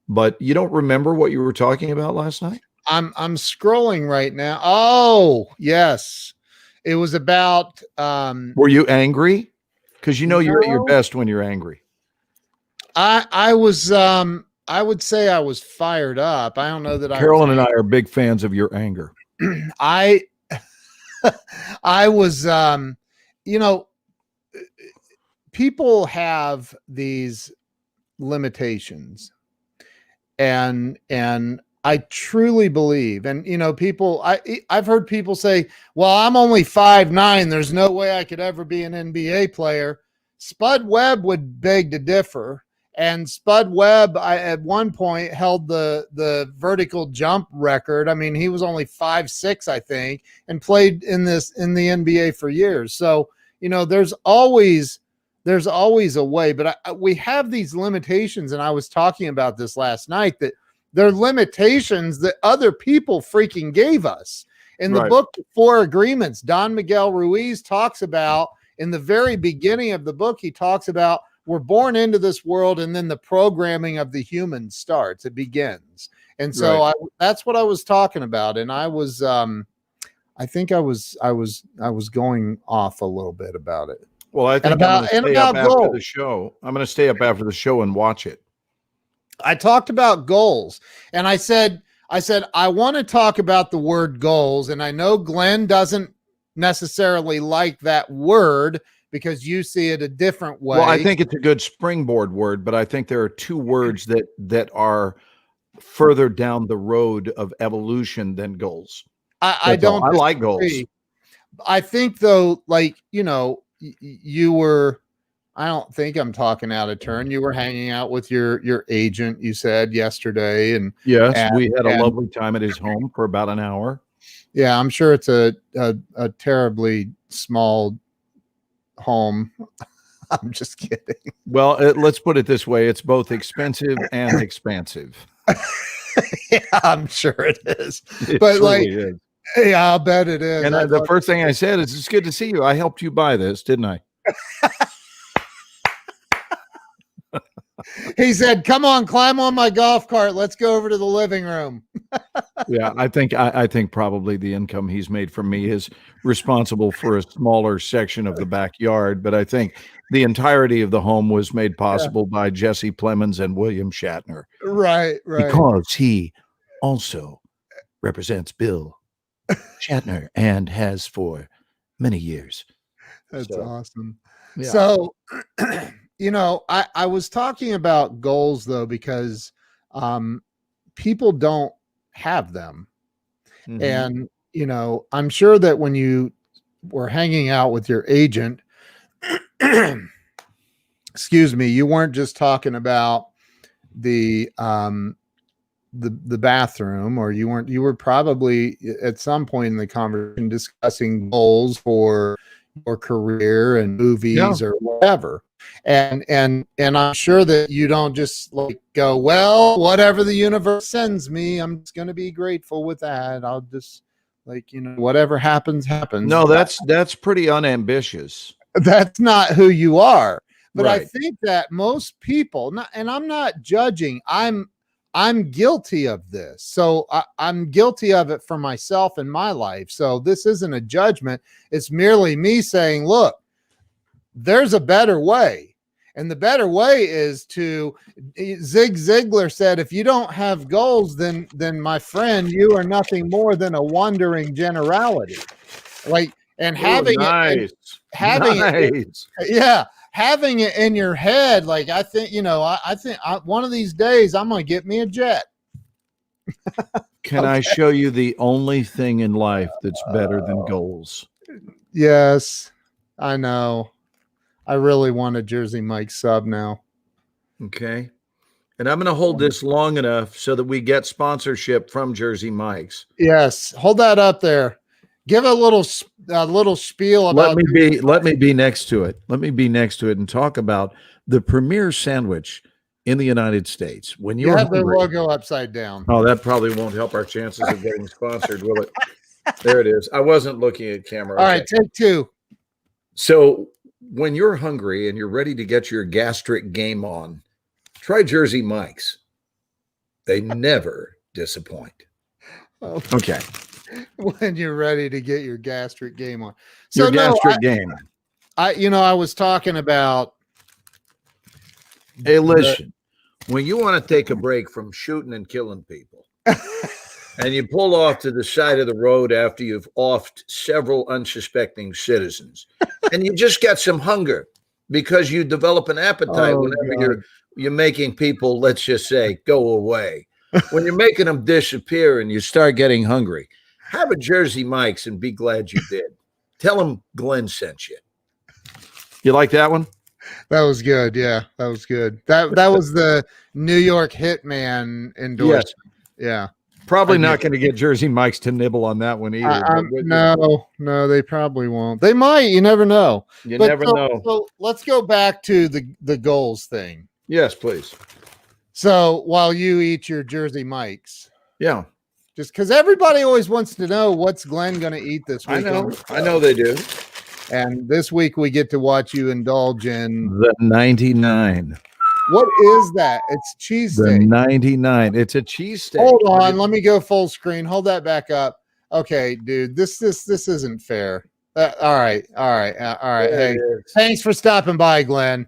But you don't remember what you were talking about last night? I'm scrolling right now. Oh, yes. It was about were you angry? Because you're at your No. best when you're angry. I was I would say I was fired up. I don't know that Carolyn and I are big fans of your anger. I was people have these limitations, and I truly believe, and people, I've heard people say, well, I'm only 5'9", there's no way I could ever be an NBA player. Spud Webb would beg to differ. And Spud Webb, at one point, held the vertical jump record. I mean, he was only 5'6", I think, and played in the NBA for years. So, there's always a way. But we have these limitations, and I was talking about this last night, that they're limitations that other people freaking gave us. In the book, Four Agreements, Don Miguel Ruiz talks about, in the very beginning of the book, he talks about, we're born into this world, and then the programming of the human starts. It begins. And so that's what I was talking about. And I was, I think I was going off a little bit about it. Well, I think I'm going to stay up after the show. I'm going to stay up after the show and watch it. I talked about goals, and I said, I want to talk about the word goals. And I know Glenn doesn't necessarily like that word, because you see it a different way. Well, I think it's a good springboard word, but I think there are two words that are further down the road of evolution than goals. I don't. I like goals. I think, though, you were, I don't think I'm talking out of turn. You were hanging out with your agent, you said yesterday. And yes, we had a lovely time at his home for about an hour. Yeah, I'm sure it's a terribly small home. I'm just kidding. Well, let's put it this way. It's both expensive and expansive. Yeah, I'm sure it is. It but truly is. Yeah, I'll bet it is. And the first thing I said is, it's good to see you. I helped you buy this, didn't I? He said, come on, climb on my golf cart. Let's go over to the living room. Yeah, I think probably the income he's made from me is responsible for a smaller section of the backyard, but I think the entirety of the home was made possible by Jesse Plemons and William Shatner. Right. Because he also represents Bill Shatner and has for many years. That's awesome. Yeah. So, I was talking about goals, though, because people don't have them. Mm-hmm. And, I'm sure that when you were hanging out with your agent, excuse me, you weren't just talking about the bathroom, or you were probably at some point in the conversation discussing goals for your career and movies or whatever. And I'm sure that you don't just go, well, whatever the universe sends me, I'm just going to be grateful with that. I'll just whatever happens. No, that's pretty unambitious. That's not who you are. But Right. I think that most people, and I'm not judging, I'm guilty of this. So I'm guilty of it for myself in my life. So this isn't a judgment. It's merely me saying, look, there's a better way. And the better way is to, Zig Ziglar said, if you don't have goals, then my friend, you are nothing more than a wandering generality. And Oh, having nice. having it, nice. yeah, having it in your head, like I think, I think one of these days I'm gonna get me a jet. Can I show you the only thing in life that's better than goals? Yes, I know. I really want a Jersey Mike sub now. Okay. And I'm going to hold this long enough so that we get sponsorship from Jersey Mike's. Yes, hold that up there. Give a little spiel about. Let me be next to it. Let me be next to it and talk about the premier sandwich in the United States. When You you're have the hungry, logo upside down. oh, that probably won't help our chances of getting sponsored, will it? There it is. I wasn't looking at camera. All right, take two. So when you're hungry and you're ready to get your gastric game on, try Jersey Mike's. They never disappoint. Oh, Okay. when you're ready to get your gastric game on. Your So no, gastric game. I was talking about. Hey, listen, when you want to take a break from shooting and killing people, and you pull off to the side of the road after you've offed several unsuspecting citizens, and you just got some hunger because you develop an appetite whenever you're making people, let's just say, go away. When you're making them disappear and you start getting hungry, have a Jersey Mike's and be glad you did. Tell them Glenn sent you. You like that one? That was good. Yeah, that was good. That was the New York Hitman endorsement. Yeah. Probably not going to get Jersey Mike's to nibble on that one either. No, they probably won't. They might. You never know. You never know. So let's go back to the goals thing. Yes, please. So while you eat your Jersey Mike's, yeah, just because everybody always wants to know what's Glenn going to eat this week. I know they do. And this week we get to watch you indulge in the 99. What is that? It's cheesesteak. The 99. It's a cheesesteak. Hold on, let me go full screen. Hold that back up. Okay, dude, this isn't fair. All right. Hey, thanks for stopping by, Glenn.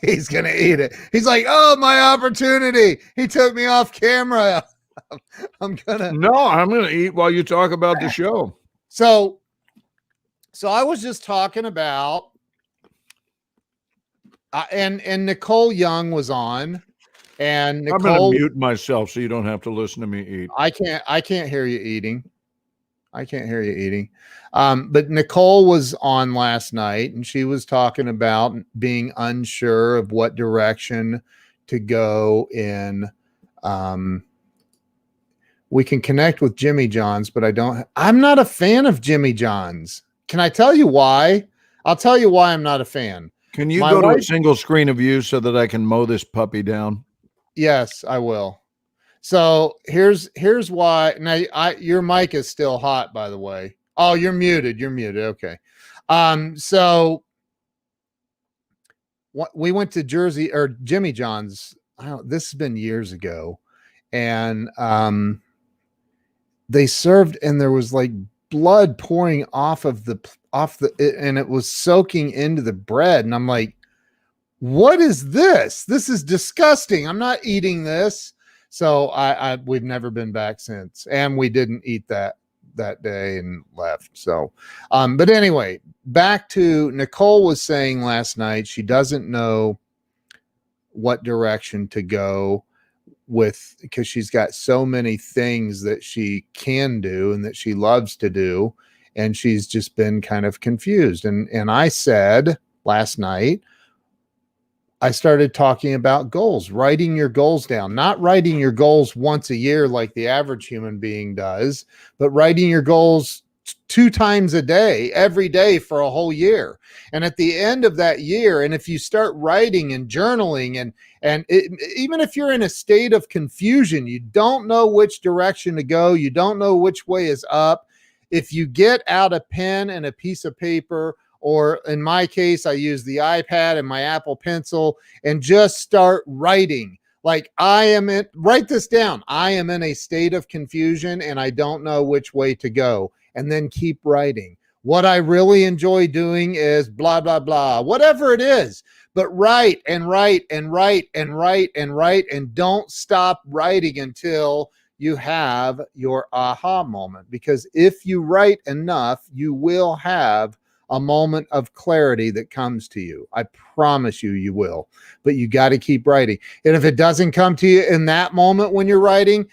He's gonna eat it. He's like, oh, my opportunity. He took me off camera. I'm gonna eat while you talk about the show. So I was just talking about and Nicole Young was on, and Nicole, I'm gonna mute myself so you don't have to listen to me eat. I can't hear you eating. But Nicole was on last night and she was talking about being unsure of what direction to go in. We can connect with Jimmy John's, but I'm not a fan of Jimmy John's. Can I tell you why? I'll tell you why I'm not a fan. Can you go to a single screen of you so that I can mow this puppy down? Yes, I will. So here's why. Now your mic is still hot, by the way. Oh, you're muted. Okay. So we went to Jimmy John's. This has been years ago, and they served, and there was like blood pouring off and it was soaking into the bread, and I'm like, what is this? This is disgusting. I'm not eating this. So we've never been back since, and we didn't eat that day and left. So, but anyway, back to Nicole was saying last night, she doesn't know what direction to go with because she's got so many things that she can do and that she loves to do. And she's just been kind of confused. And I said last night, I started talking about goals, writing your goals down, not writing your goals once a year like the average human being does, but writing your goals 2 times a day, every day for a whole year. And at the end of that year, and if you start writing and journaling, even if you're in a state of confusion, you don't know which direction to go, you don't know which way is up, if you get out a pen and a piece of paper, or in my case, I use the iPad and my Apple Pencil and just start writing. Like write this down. I am in a state of confusion and I don't know which way to go. And then keep writing. What I really enjoy doing is blah, blah, blah, whatever it is. But write and write and write and write and write, and don't stop writing until you have your aha moment. Because if you write enough, you will have a moment of clarity that comes to you. I promise you, you will. But you got to keep writing. And if it doesn't come to you in that moment when you're writing,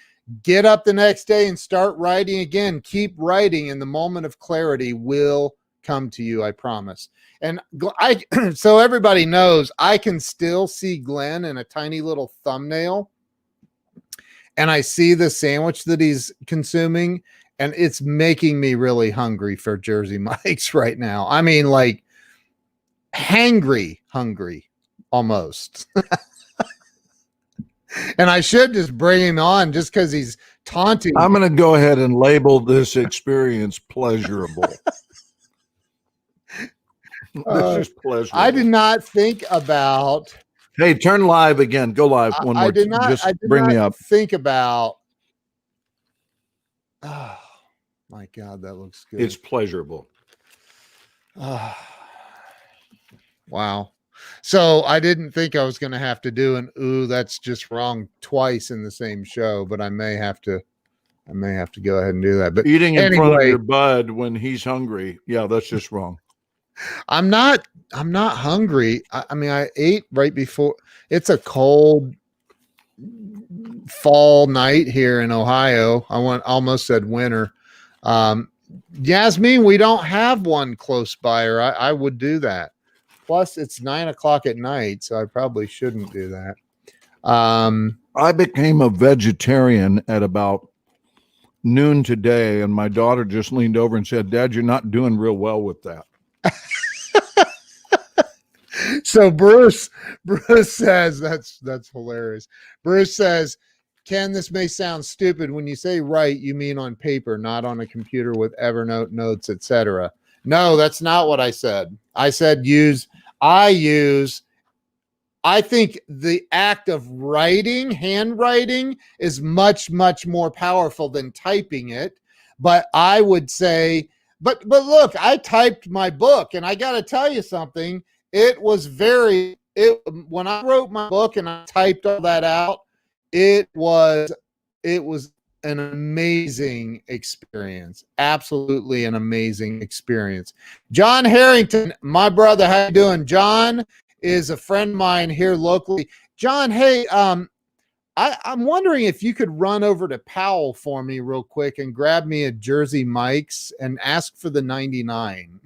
get up the next day and start writing again. Keep writing, and the moment of clarity will come to you. I promise. And so everybody knows, I can still see Glenn in a tiny little thumbnail, and I see the sandwich that he's consuming, and it's making me really hungry for Jersey Mike's right now. I mean, like hungry almost. And I should just bring him on just because he's taunting. I'm going to go ahead and label this experience pleasurable. This is pleasurable. I did not think about. Hey, turn live again. Go live one more I did time. not. Just I did bring not me up. think about. Oh my God, that looks good. It's pleasurable. Wow. So I didn't think I was going to have to do an "ooh, that's just wrong" twice in the same show, but I may have to go ahead and do that. But Eating in front of anyway, your bud when he's hungry. Yeah, that's just wrong. I'm not hungry. I mean, I ate right before. It's a cold fall night here in Ohio. Almost said winter. Yasmin, we don't have one close by, or I would do that. Plus, it's 9 o'clock at night, so I probably shouldn't do that. I became a vegetarian at about noon today, and my daughter just leaned over and said, "Dad, you're not doing real well with that." So Bruce says, that's hilarious. Bruce says, Ken, this may sound stupid. When you say write, you mean on paper, not on a computer with Evernote notes, etc. No, that's not what I said. I said I think the act of writing, handwriting, is much, much more powerful than typing it. But I would say, but look, I typed my book, and I got to tell you something. When I wrote my book and I typed all that out, it was an amazing experience. Absolutely an amazing experience. John Harrington, my brother, how you doing? John is a friend of mine here locally. John, hey, I'm wondering if you could run over to Powell for me real quick and grab me a Jersey Mike's and ask for the 99.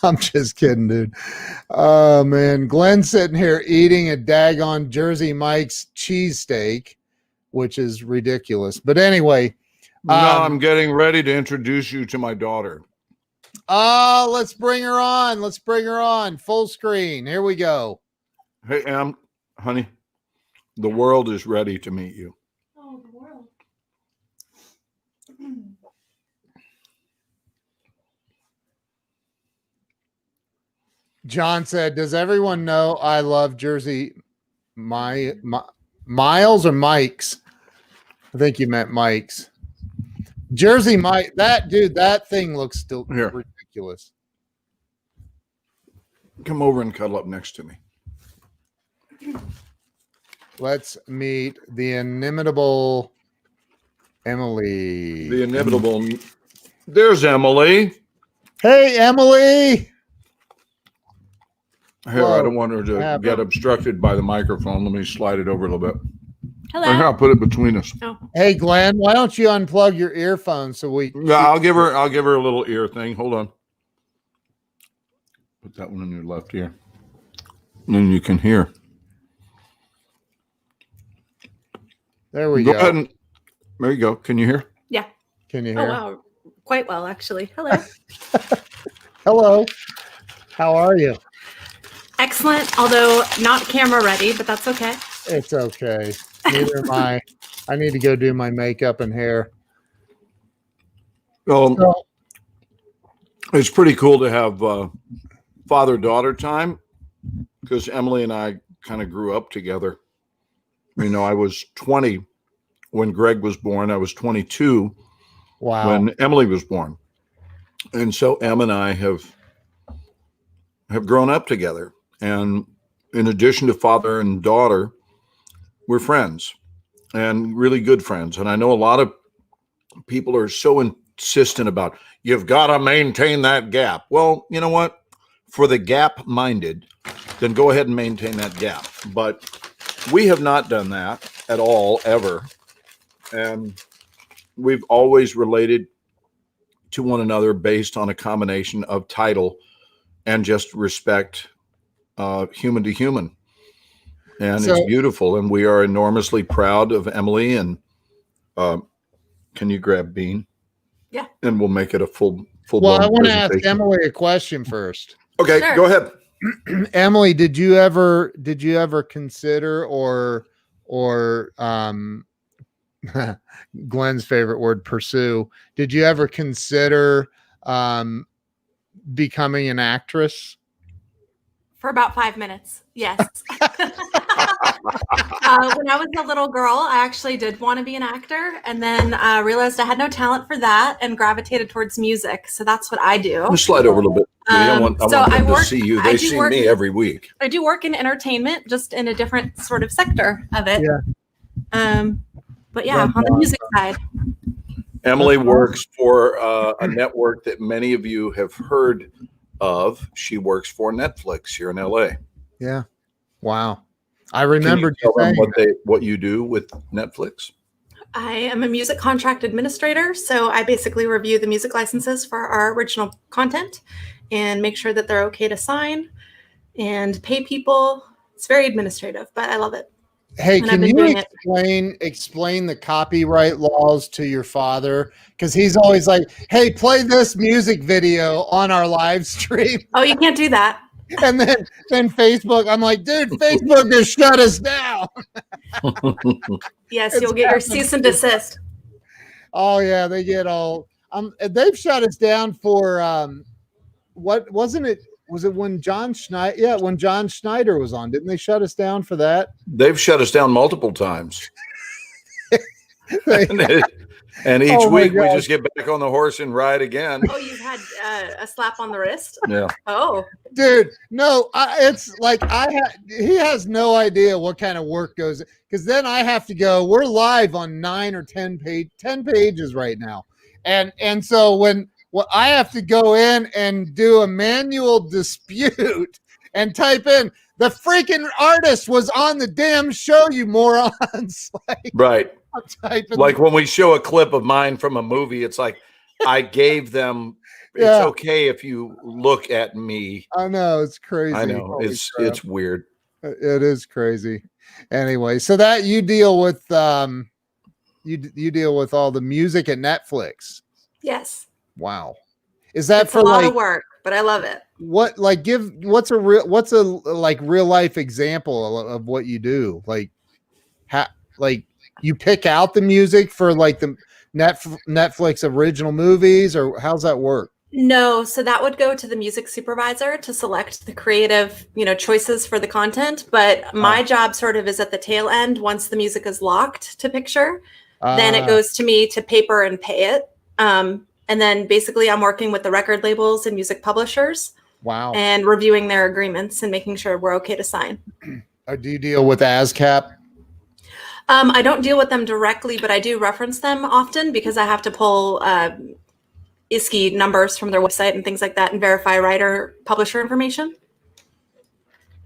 I'm just kidding, dude. Oh, man. Glenn's sitting here eating a daggone Jersey Mike's cheesesteak, which is ridiculous. But anyway. No, I'm getting ready to introduce you to my daughter. Oh, let's bring her on. Let's bring her on. Full screen. Here we go. Hey, Em, honey, the world is ready to meet you. Oh, the world. John said, does everyone know I love Jersey Miles or Mike's? I think you meant Mike's. Jersey Mike, that thing looks still ridiculous. Come over and cuddle up next to me. Let's meet the inimitable Emily. The inimitable. There's Emily. Hey, Emily. Here, I don't want her to get obstructed by the microphone. Let me slide it over a little bit. Hello. Here, I'll put it between us. Oh. Hey, Glenn, why don't you unplug your earphones so we? Yeah, I'll give her a little ear thing. Hold on. Put that one in your left ear. And then you can hear. There we go. Go ahead and, there you go. Can you hear? Yeah. Can you Oh, hear? wow. Quite well, actually. Hello. Hello. How are you? Excellent, although not camera ready, but that's okay. It's okay. Neither am I. I need to go do my makeup and hair. So, it's pretty cool to have father-daughter time because Emily and I kind of grew up together. You know, I was 20 when Greg was born. I was 22 when Emily was born. And so Em and I have grown up together. And in addition to father and daughter, we're friends. and really good friends. And I know a lot of people are so insistent about, you've got to maintain that gap. Well, you know what? For the gap minded, then go ahead and maintain that gap. But we have not done that at all, ever. And we've always related to one another based on a combination of title and just respect, human to human. And So- it's beautiful. And we are enormously proud of Emily. And can you grab Bean? Yeah. And we'll make it a full Well, I blown want to ask presentation. Emily a question first. Okay, Sure. go ahead. Emily, did you ever consider or Glenn's favorite word, pursue? Did you ever consider becoming an actress? For about 5 minutes. Yes. When I was a little girl, I actually did want to be an actor, and then realized I had no talent for that and gravitated towards music. So that's what I do. Let's slide over a little bit. I want So them I to work- see you. I They do see work- me every week. I do work in entertainment, just in a different sort of sector of it. Yeah. But yeah, That's on the music side. Emily That's works for a network that many of you have heard of. She works for Netflix here in LA. Yeah. Wow. I Can remembered you tell them saying what you do with Netflix? I am a music contract administrator, so I basically review the music licenses for our original content and make sure that they're okay to sign and pay people. It's very administrative, but I love it. Hey, And I've can been you doing it. explain the copyright laws to your father? Because he's always like, "Hey, play this music video on our live stream," Oh, you can't do that. and then Facebook. I'm like, "Dude, Facebook just shut us down." Yes, It's you'll get your happened. cease and desist. Oh yeah, they get all. They've shut us down for what wasn't it? Was it when John Schneider? Yeah, when John Schneider was on, didn't they shut us down for that? They've shut us down multiple times. They- And each Oh my week we gosh. just get back on the horse and ride again. Oh, you've had a slap on the wrist? Yeah. Oh, Dude, no, it's like he has no idea what kind of work goes, because then I have to go. We're live on 9 or 10 pages right now, and so when I have to go in and do a manual dispute and type in, the freaking artist was on the damn show, you morons. Like, Right. I'm typing Like when we show a clip of mine from a movie, it's like I gave them. Yeah. It's okay if you look at me. I know, it's crazy. I know Holy it's crap. it's weird. It is crazy. Anyway, so that you deal with you deal with all the music at Netflix. yes. Wow. Is that It's for a lot like of work, but I love it. what, like, what's a like real life example of what you do? Like like you pick out the music for like the Netflix original movies, or how's that work? No, so that would go to the music supervisor to select the creative, choices for the content. But my job sort of is at the tail end. Once the music is locked to picture, then it goes to me to paper and pay it. And then basically I'm working with the record labels and music publishers Wow. and reviewing their agreements and making sure we're okay to sign. Do you deal with ASCAP? I don't deal with them directly, but I do reference them often because I have to pull ISKI numbers from their website and things like that and verify writer publisher information.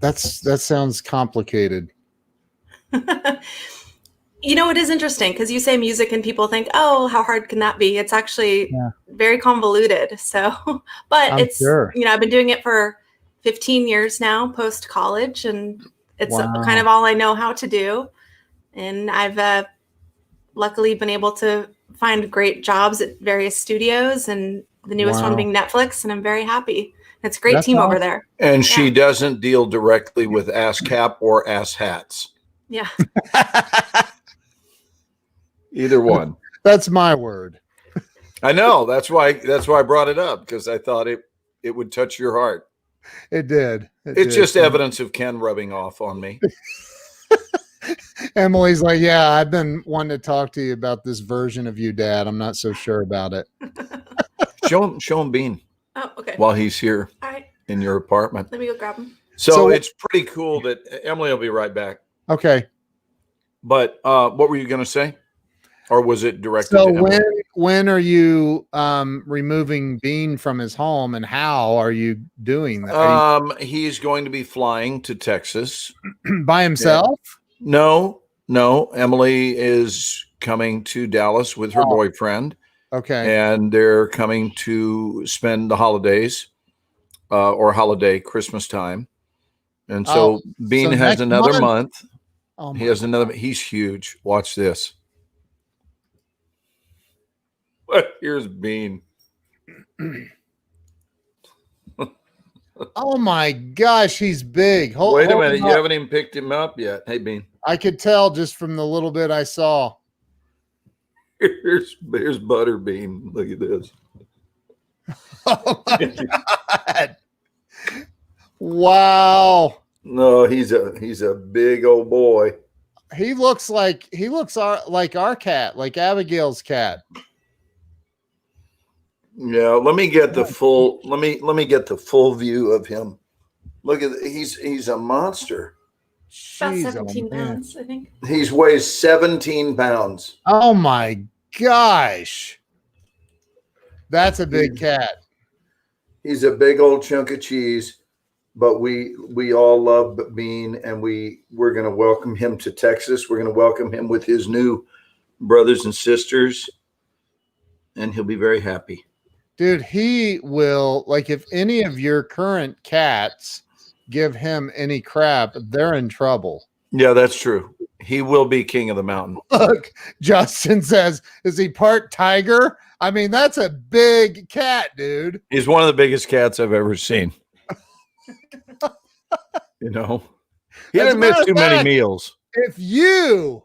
That sounds complicated. It is interesting because you say music and people think, oh, how hard can that be? It's actually very convoluted. So, but I'm it's, sure. I've been doing it for 15 years now, post college, and it's Wow. kind of all I know how to do. And I've luckily been able to find great jobs at various studios, and the newest Wow. one being Netflix. And I'm very happy. It's a great That's team over awesome. there. And she doesn't deal directly with ASCAP or ASSHATs. Yeah. Either one. That's my word. I know. That's why I brought it up, because I thought it would touch your heart. It did. It's just evidence of Ken rubbing off on me. Emily's like, yeah, I've been wanting to talk to you about this version of you, Dad. I'm not so sure about it. Show him Bean Oh, okay. while he's here All right. in your apartment. Let me go grab them. So So- it's pretty cool that Emily will be right back. Okay. But what were you going to say? Or was it directed So to Emily? when are you removing Bean from his home, and how are you doing that? Are He's going to be flying to Texas. you by himself? No. Emily is coming to Dallas with her boyfriend, Okay. and they're coming to spend the holidays or holiday Christmas time. And so Bean so has next another month. Oh He my has another. He's huge. Watch this. Here's Bean. Oh my gosh, he's big. Wait a hold minute. him You up. haven't even picked him up yet. Hey, Bean. I could tell just from the little bit I saw. Here's Butterbean. Look at this. Oh my God. Wow. No, he's a big old boy. He looks like like our cat, like Abigail's cat. Yeah, let me get the full get the full view of him. Look at he's a monster. About Jeez, 17 man. pounds, I think. He weighs 17 pounds. Oh my gosh. That's a big cat. He's a big old chunk of cheese, but we all love Bean, and we're going to welcome him to Texas. We're going to welcome him with his new brothers and sisters, and he'll be very happy. Dude, he will, like, if any of your current cats give him any crap, they're in trouble. Yeah, that's true. He will be king of the mountain. Look, Justin says, is he part tiger? I mean, that's a big cat, dude. He's one of the biggest cats I've ever seen. You know, he As a didn't miss matter of too many fact, meals. If you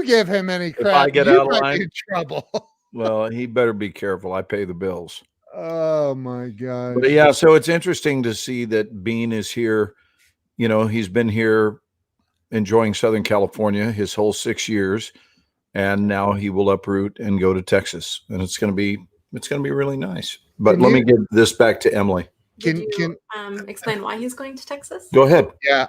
give him any crap, I get you out of might line? be in trouble. Well, he better be careful. I pay the bills. Oh my gosh. But yeah, so it's interesting to see that Bean is here. You know, he's been here enjoying Southern California his whole 6 years, and now he will uproot and go to Texas, and it's going to be really nice. But let me get this back to Emily. Can explain why he's going to Texas? Go ahead. Yeah.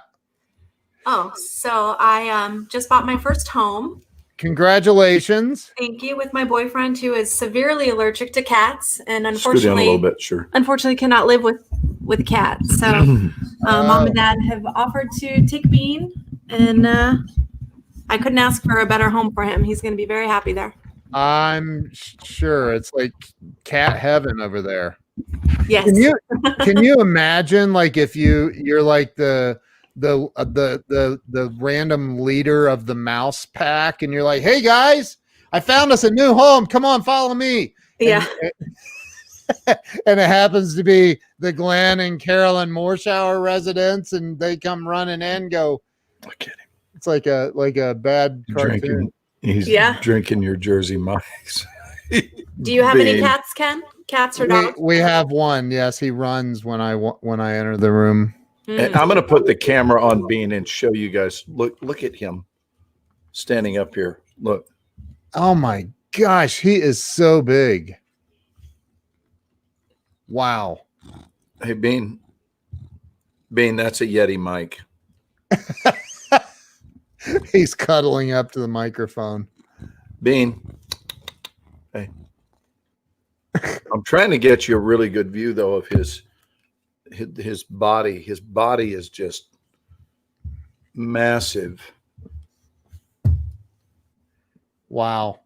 Oh, so I just bought my first home. Congratulations. Thank you. With my boyfriend, who is severely allergic to cats, and Scoot down a little unfortunately, bit, sure. cannot live with cats. So, mom and dad have offered to take Bean, and I couldn't ask for a better home for him. He's going to be very happy there. I'm sure it's like cat heaven over there. Yes. Can you imagine, like, if you're like the random leader of the mouse pack, and you're like, hey guys, I found us a new home, come on, follow me. Yeah. And it happens to be the Glenn and Carolyn Moorshower residents, and they come running in, go, Look at him. it's like a bad cartoon. He's drinking your Jersey Mike's. Do you have any cats, Ken? Cats or dogs? We have one. Yes, he runs when I enter the room. And I'm going to put the camera on Bean and show you guys. Look at him standing up here. Look. Oh my gosh, he is so big. Wow. Hey, Bean. Bean, that's a Yeti mic. He's cuddling up to the microphone. Bean. Hey. I'm trying to get you a really good view, though, of his body. His body is just massive. Wow.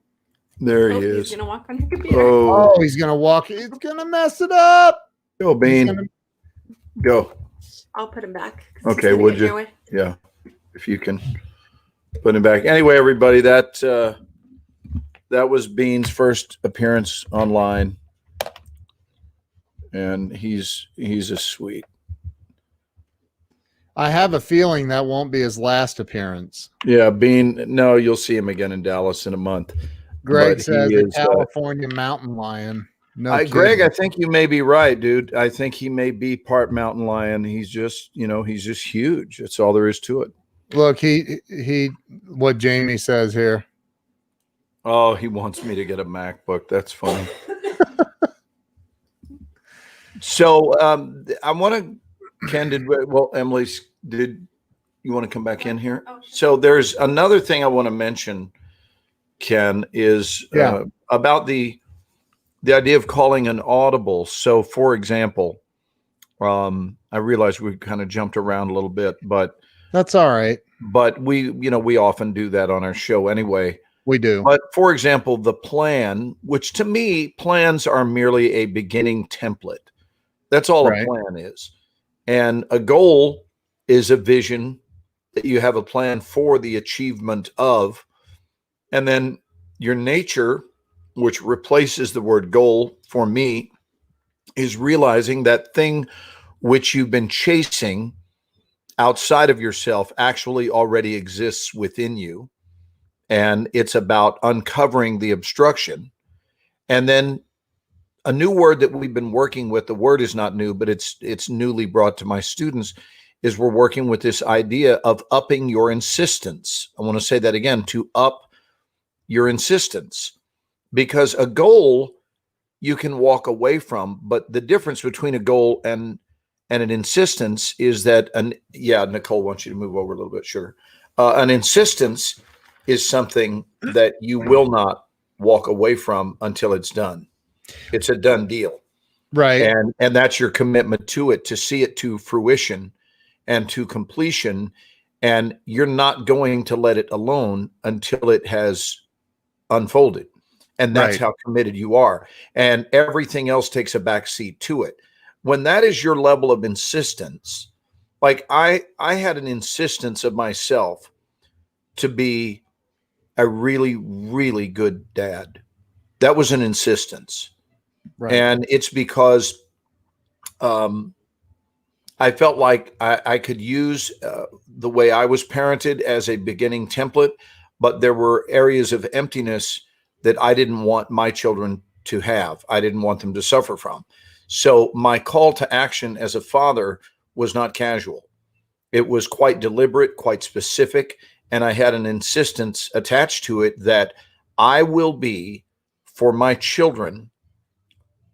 There he He's is. going to walk on your computer. Oh, Oh, he's gonna walk. He's gonna mess it up. go, Bean. Go. I'll put him back. Okay, would you? Yeah, if you can put him back. Anyway, everybody, that was Bean's first appearance online, and he's a sweet. I have a feeling that won't be his last appearance. Yeah, Bean. No, you'll see him again in Dallas in a month. Greg But says he the is, California mountain lion. No, Greg, kidding. I think you may be right, dude. I think he may be part mountain lion. He's just huge. That's all there is to it. Look, he what Jamie says here. Oh, he wants me to get a MacBook. That's funny. So I want to, Ken, Emily, did You want to come back in here? Oh, sure. So there's another thing I want to mention, Ken, is about the idea of calling an audible. So, for example, I realize we kind of jumped around a little bit, but That's all right. we often do that on our show anyway. We do. But for example, the plan, which to me, plans are merely a beginning template. That's all Right. a plan is. And a goal is a vision that you have a plan for the achievement of. And then your nature, which replaces the word goal for me, is realizing that thing which you've been chasing outside of yourself actually already exists within you. And it's about uncovering the obstruction. And then a new word that we've been working with, the word is not new, but it's newly brought to my students, is we're working with this idea of upping your insistence. I want to say that again, to up your insistence, because a goal you can walk away from, but the difference between a goal and an insistence is that Nicole wants you to move over a little bit. Sure. An insistence is something that you will not walk away from until it's done. It's a done deal. Right. And that's your commitment to it, to see it to fruition and to completion. And you're not going to let it alone until it has unfolded. And that's Right. how committed you are. And everything else takes a back seat to it. When that is your level of insistence, like I had an insistence of myself to be a really, really good dad. That was an insistence. Right. And it's because I felt like I could use the way I was parented as a beginning template, but there were areas of emptiness that I didn't want my children to have. I didn't want them to suffer from. So my call to action as a father was not casual. It was quite deliberate, quite specific, and I had an insistence attached to it that I will be for my children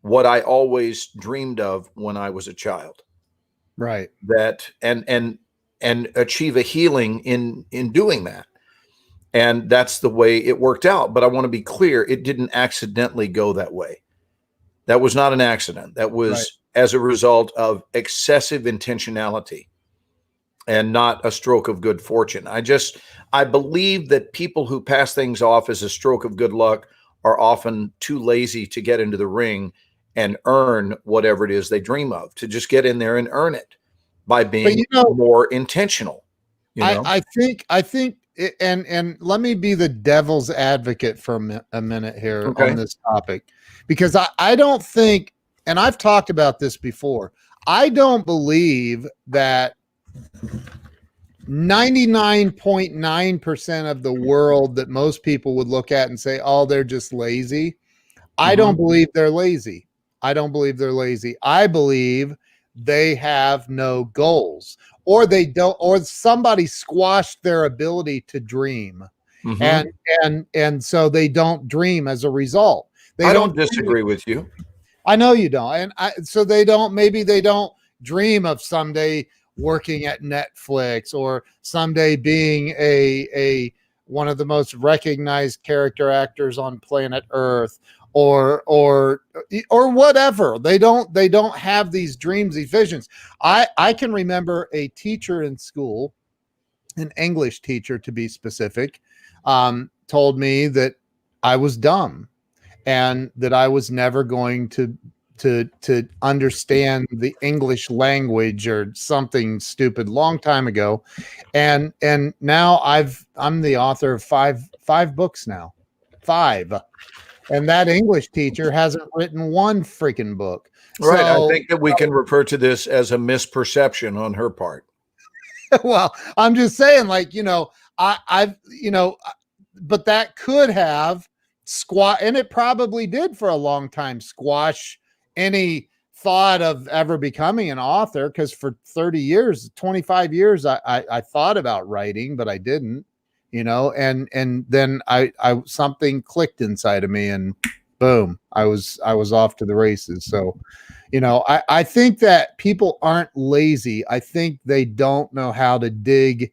what I always dreamed of when I was a child. Right. That and achieve a healing in doing that. And that's the way it worked out. But I want to be clear, it didn't accidentally go that way. That was not an accident. That was as a result of excessive intentionality and not a stroke of good fortune. I believe that people who pass things off as a stroke of good luck are often too lazy to get into the ring and earn whatever it is they dream of, to just get in there and earn it by being more intentional. I think, and let me be the devil's advocate for a minute here on this topic, because I don't think, and I've talked about this before, I don't believe that 99.9% of the world that most people would look at and say, oh, they're just lazy. I don't believe they're lazy. I don't believe they're lazy. I believe they have no goals, or they don't, or somebody squashed their ability to dream. And so they don't dream as a result. I don't disagree with you. I know you don't. So maybe they don't dream of someday working at Netflix, or someday being a one of the most recognized character actors on planet Earth, or whatever. They don't have these dreams, these visions. I can remember a teacher in school, an English teacher to be specific, told me that I was dumb and that I was never going to understand the English language or something stupid, long time ago. And now I'm the author of five books now. 5. And that English teacher hasn't written one freaking book. Right. So, I think that we can refer to this as a misperception on her part. Well, I'm just saying, like, I've but that could have and it probably did for a long time, squash any thought of ever becoming an author. Because for 30 years, 25 years, I thought about writing, but I didn't, and then I something clicked inside of me, and boom, I was off to the races. So, I think that people aren't lazy. I think they don't know how to dig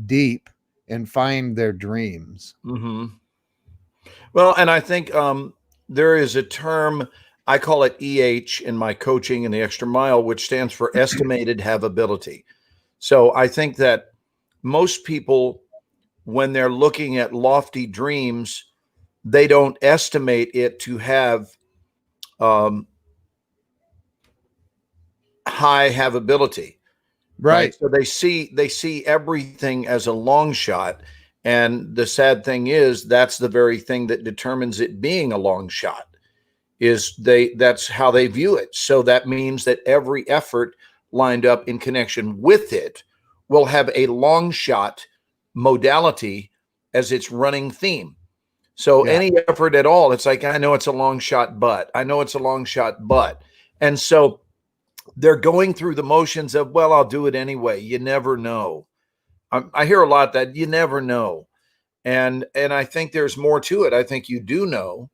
deep and find their dreams. Mm-hmm. Well, and I think there is a term, I call it EH in my coaching in the extra mile, which stands for estimated havability. So I think that most people, when they're looking at lofty dreams, they don't estimate it to have high havability. Right. So they see everything as a long shot. And the sad thing is that's the very thing that determines it being a long shot that's how they view it. So that means that every effort lined up in connection with it will have a long shot modality as its running theme. So any effort at all, it's like, I know it's a long shot, but I know it's a long shot, but, and so they're going through the motions of, well, I'll do it anyway. You never know. I hear a lot that you never know. And I think there's more to it. I think you do know.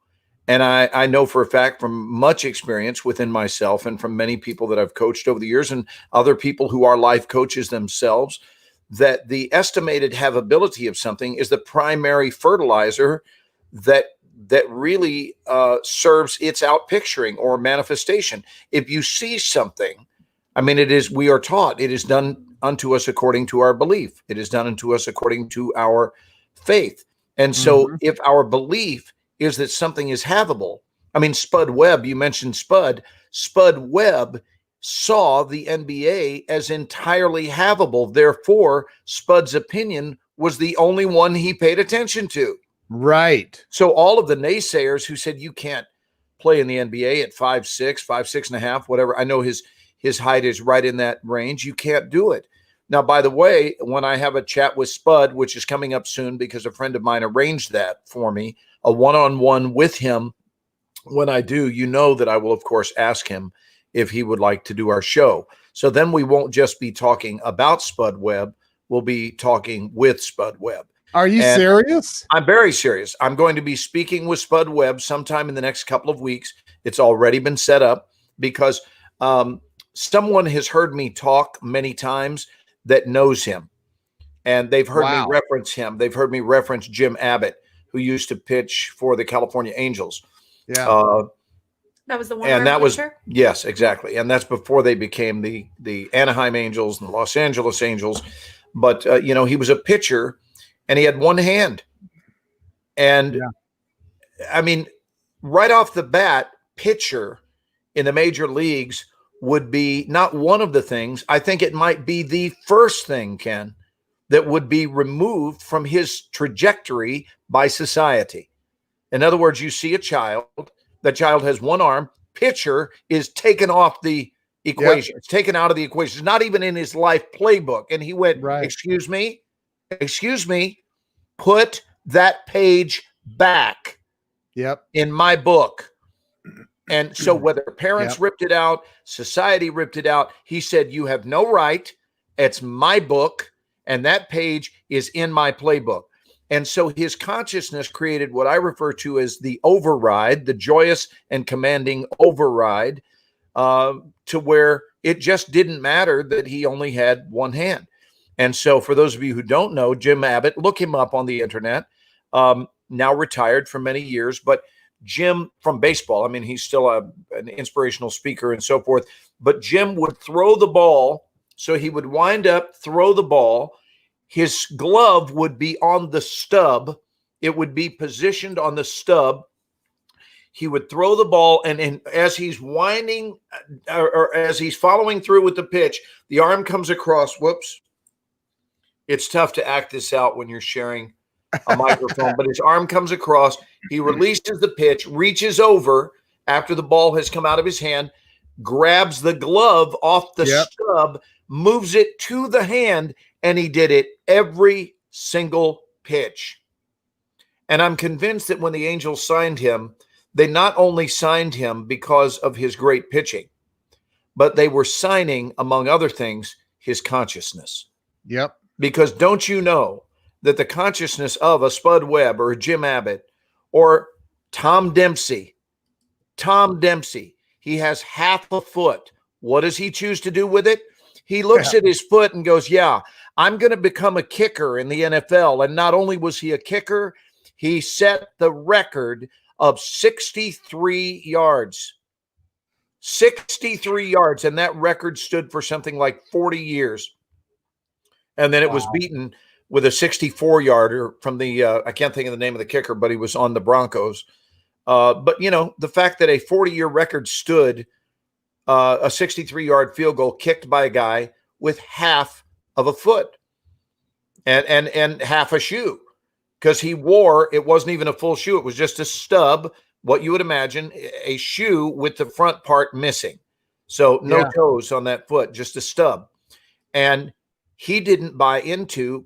And I know for a fact from much experience within myself and from many people that I've coached over the years and other people who are life coaches themselves, that the estimated havability of something is the primary fertilizer that really serves its outpicturing or manifestation. If you see something, I mean, we are taught, it is done unto us according to our belief. It is done unto us according to our faith. And so if our belief is that something is havable, I mean, Spud Webb, you mentioned Spud Webb saw the NBA as entirely havable. Therefore, Spud's opinion was the only one he paid attention to. Right. So all of the naysayers who said you can't play in the NBA at 5'6", 5'6.5", whatever. I know his height is right in that range. You can't do it. Now, by the way, when I have a chat with Spud, which is coming up soon because a friend of mine arranged that for me, a one-on-one with him, when I do, you know that I will, of course, ask him if he would like to do our show. So then we won't just be talking about Spud Webb. We'll be talking with Spud Webb. Are you serious? I'm very serious. I'm going to be speaking with Spud Webb sometime in the next couple of weeks. It's already been set up because someone has heard me talk many times that knows him. And they've heard me reference him. They've heard me reference Jim Abbott, who used to pitch for the California Angels. Yeah. That was the one. And that was, pitcher? yes, exactly. And that's before they became the Anaheim Angels and the Los Angeles Angels. But, he was a pitcher and he had one hand. And I mean, right off the bat, pitcher in the major leagues would be not one of the things. I think it might be the first thing, Ken, that would be removed from his trajectory by society. In other words, you see a child, that child has one arm, pitcher is taken off the equation. It's taken out of the equation. It's not even in his life playbook. And he went, excuse me, put that page back in my book. And so whether parents ripped it out, society ripped it out, he said, you have no right. It's my book. And that page is in my playbook. And so his consciousness created what I refer to as the override, the joyous and commanding override, to where it just didn't matter that he only had one hand. And so for those of you who don't know, Jim Abbott, look him up on the internet, now retired for many years, but Jim from baseball, I mean, he's still an inspirational speaker and so forth, but Jim would throw the ball. So he would wind up, throw the ball. His glove would be on the stub. It would be positioned on the stub. He would throw the ball, and as he's winding or as he's following through with the pitch, the arm comes across. Whoops. It's tough to act this out when you're sharing a microphone, but his arm comes across. He releases the pitch, reaches over after the ball has come out of his hand, grabs the glove off the stub, moves it to the hand, and he did it every single pitch. And I'm convinced that when the Angels signed him, they not only signed him because of his great pitching, but they were signing, among other things, his consciousness. Yep. Because don't you know that the consciousness of a Spud Webb or a Jim Abbott or Tom Dempsey Tom Dempsey. He has half a foot. What does he choose to do with it? He looks at his foot and goes, yeah, I'm going to become a kicker in the NFL. And not only was he a kicker, he set the record of 63 yards. 63 yards. And that record stood for something like 40 years. And then it was beaten with a 64-yarder from the, I can't think of the name of the kicker, but he was on the Broncos. But, you know, the fact that a 40-year record stood, a 63-yard field goal kicked by a guy with half of a foot and half a shoe, because he wore, it wasn't even a full shoe. It was just a stub, what you would imagine, a shoe with the front part missing. So no toes on that foot, just a stub. And he didn't buy into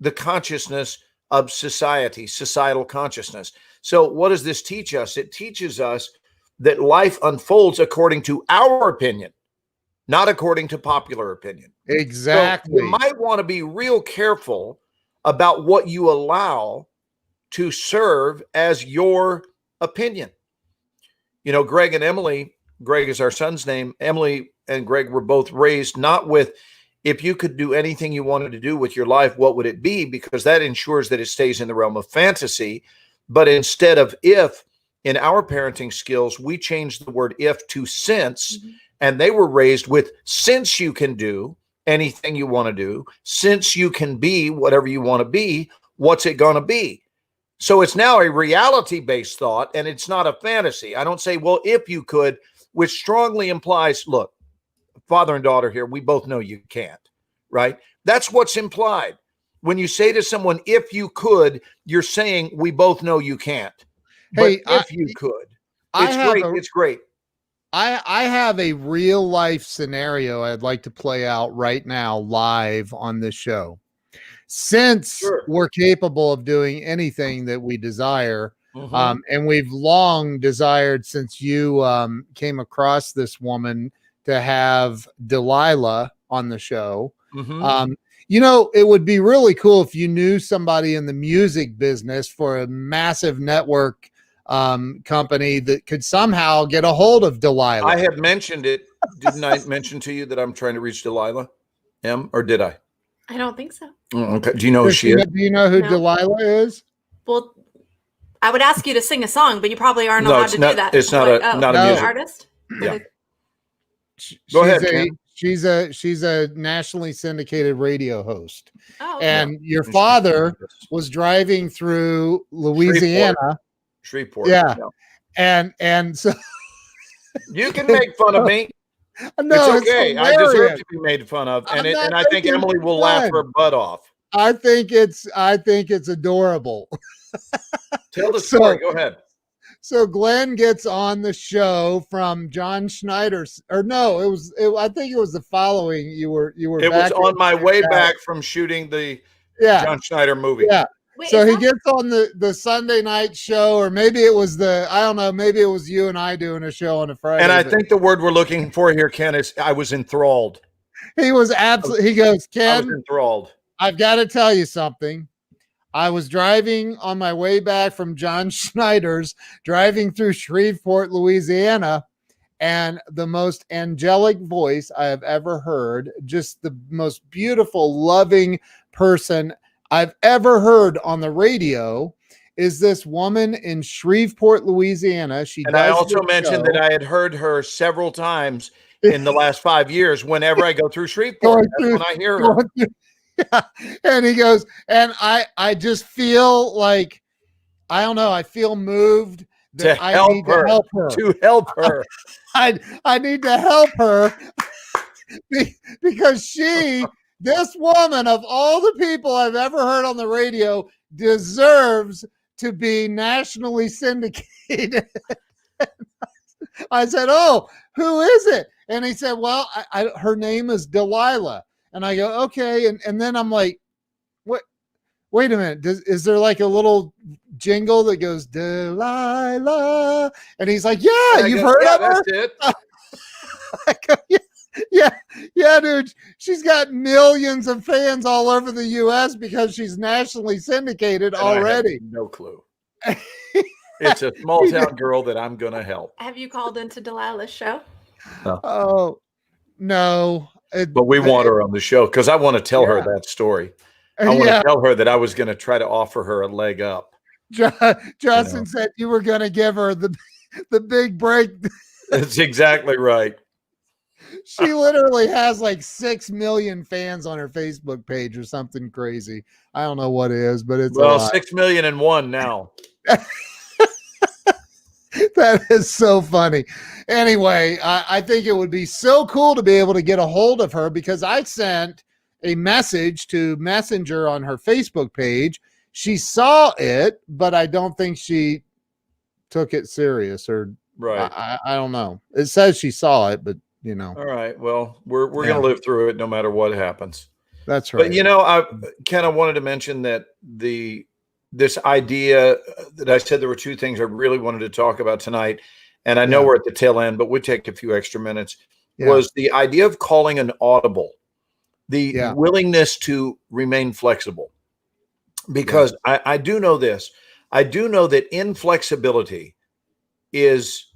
the consciousness of society, societal consciousness. So what does this teach us? It teaches us that life unfolds according to our opinion, not according to popular opinion. Exactly. So you might want to be real careful about what you allow to serve as your opinion. You know, Greg and Emily, Greg is our son's name. Emily and Greg were both raised not with, if you could do anything you wanted to do with your life, what would it be? Because that ensures that it stays in the realm of fantasy. But instead of if, in our parenting skills, we changed the word if to since, and they were raised with, since you can do anything you want to do, since you can be whatever you want to be, what's it going to be? So it's now a reality-based thought, and it's not a fantasy. I don't say, well, if you could, which strongly implies, look, father and daughter here, we both know you can't, right? That's what's implied. When you say to someone, if you could, you're saying, we both know you can't. But if you could, it's great. I have a real life scenario I'd like to play out right now live on this show. Since we're capable of doing anything that we desire, and we've long desired, since you came across this woman, to have Delilah on the show. You know, it would be really cool if you knew somebody in the music business for a massive network company that could somehow get a hold of Delilah. I have mentioned it. Didn't I mention to you that I'm trying to reach Delilah? Or did I? I don't think so. Oh, okay. Do you know who she is? Do you know who Delilah is? Well, I would ask you to sing a song, but you probably aren't allowed to do that. It's not a music artist. Yeah. Go ahead. She's a nationally syndicated radio host. Oh, okay. And your father was driving through Louisiana. Shreveport. Yeah. And so you can make fun of me. No, it's okay. I deserve to be made fun of, and I think Emily will laugh her butt off. I think it's adorable. Tell the story. Go ahead. So Glenn gets on the show from John Schneider's, or no, I think it was the following. You were. It was on my way back from shooting the John Schneider movie. Yeah. Wait, so he gets on the Sunday night show, or maybe it was I don't know, maybe it was you and I doing a show on a Friday. And I think the word we're looking for here, Ken, is I was enthralled. He was absolutely, he goes, Ken, I was enthralled. I've got to tell you something. I was driving on my way back from John Schneider's, driving through Shreveport, Louisiana, and the most angelic voice I have ever heard, just the most beautiful, loving person I've ever heard on the radio, is this woman in Shreveport, Louisiana. I also mentioned that I had heard her several times in the last 5 years. Whenever I go through Shreveport, that's when I hear her. Yeah. And he goes, and I just feel like, I don't know, I feel moved that I need to help her. To help her. I need to help her because this woman, of all the people I've ever heard on the radio, deserves to be nationally syndicated. I said, oh, who is it? And he said, well, her name is Delilah. And I go, okay. And then I'm like, wait a minute. Is there like a little jingle that goes, Delilah? And he's like, yeah, you've heard of her? That's it. I go, yeah, dude. She's got millions of fans all over the U.S. because she's nationally syndicated already. No clue. It's a small town girl that I'm going to help. Have you called into Delilah's show? Oh no! But we want her on the show because I want to tell her Yeah. that story. I want to tell her that I was going to try to offer her a leg up. Justin said you were going to give her the big break. That's exactly right. She literally has like 6 million fans on her Facebook page or something crazy. I don't know what it is, but it's a lot. 6,000,001 now. That is so funny. Anyway, I think it would be so cool to be able to get a hold of her because I sent a message to Messenger on her Facebook page. She saw it, but I don't think she took it serious or Right. I don't know. It says she saw it, but All right. Well, we're going to live through it no matter what happens. That's right. But I kind of wanted to mention that this idea that I said there were two things I really wanted to talk about tonight, and I know we're at the tail end, but we'll take a few extra minutes, was the idea of calling an audible, the willingness to remain flexible. Because I do know this. I do know that inflexibility is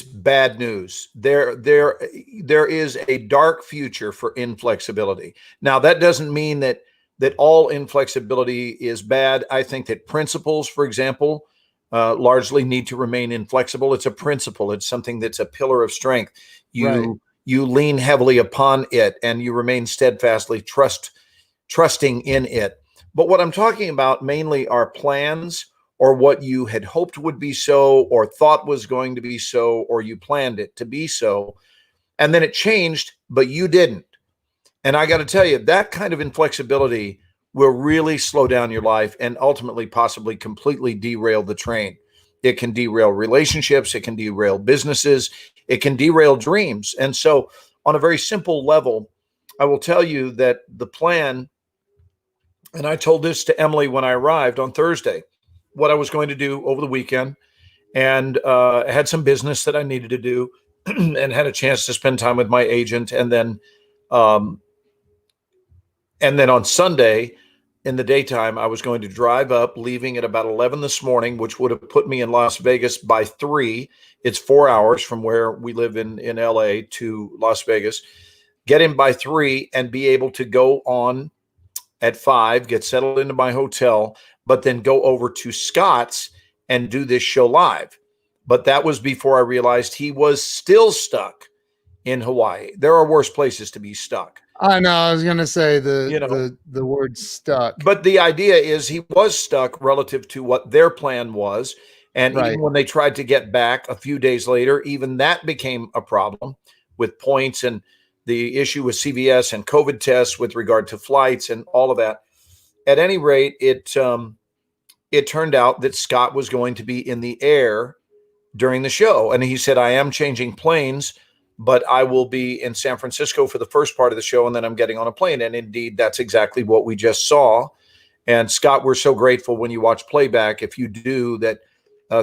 bad news. There is a dark future for inflexibility. Now, that doesn't mean that all inflexibility is bad. I think that principles, for example, largely need to remain inflexible. It's a principle. It's something that's a pillar of strength. You lean heavily upon it and you remain steadfastly trusting in it. But what I'm talking about mainly are plans or what you had hoped would be so or thought was going to be so or you planned it to be so. And then it changed, but you didn't. And I got to tell you, that kind of inflexibility will really slow down your life and ultimately possibly completely derail the train. It can derail relationships. It can derail businesses. It can derail dreams. And so on a very simple level, I will tell you that the plan, and I told this to Emily when I arrived on Thursday, what I was going to do over the weekend, and I had some business that I needed to do and had a chance to spend time with my agent. And then on Sunday in the daytime, I was going to drive up, leaving at about 11 this morning, which would have put me in Las Vegas by 3. It's 4 hours from where we live in LA to Las Vegas. Get in by 3 and be able to go on at 5, get settled into my hotel, but then go over to Scott's and do this show live. But that was before I realized he was still stuck in Hawaii. There are worse places to be stuck. I know. I was going to say the word stuck. But the idea is he was stuck relative to what their plan was. And even when they tried to get back a few days later, even that became a problem with points and the issue with CVS and COVID tests with regard to flights and all of that. At any rate, it turned out that Scott was going to be in the air during the show. And he said, I am changing planes, but I will be in San Francisco for the first part of the show, and then I'm getting on a plane. And indeed, that's exactly what we just saw. And Scott, we're so grateful when you watch playback. If you do that,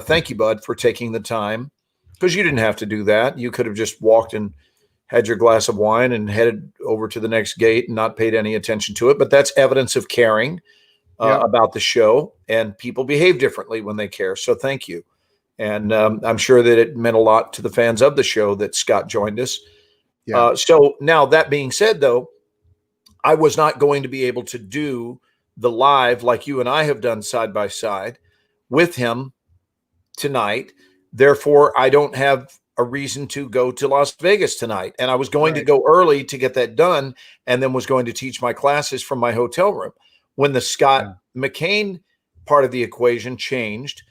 thank you, bud, for taking the time, because you didn't have to do that. You could have just walked and had your glass of wine and headed over to the next gate and not paid any attention to it. But that's evidence of caring about the show, and people behave differently when they care. So thank you. And I'm sure that it meant a lot to the fans of the show that Scott joined us. Yeah. So now that being said, though, I was not going to be able to do the live like you and I have done side by side with him tonight. Therefore, I don't have a reason to go to Las Vegas tonight. And I was going to go early to get that done, and then was going to teach my classes from my hotel room. When the Scott McCain part of the equation changed,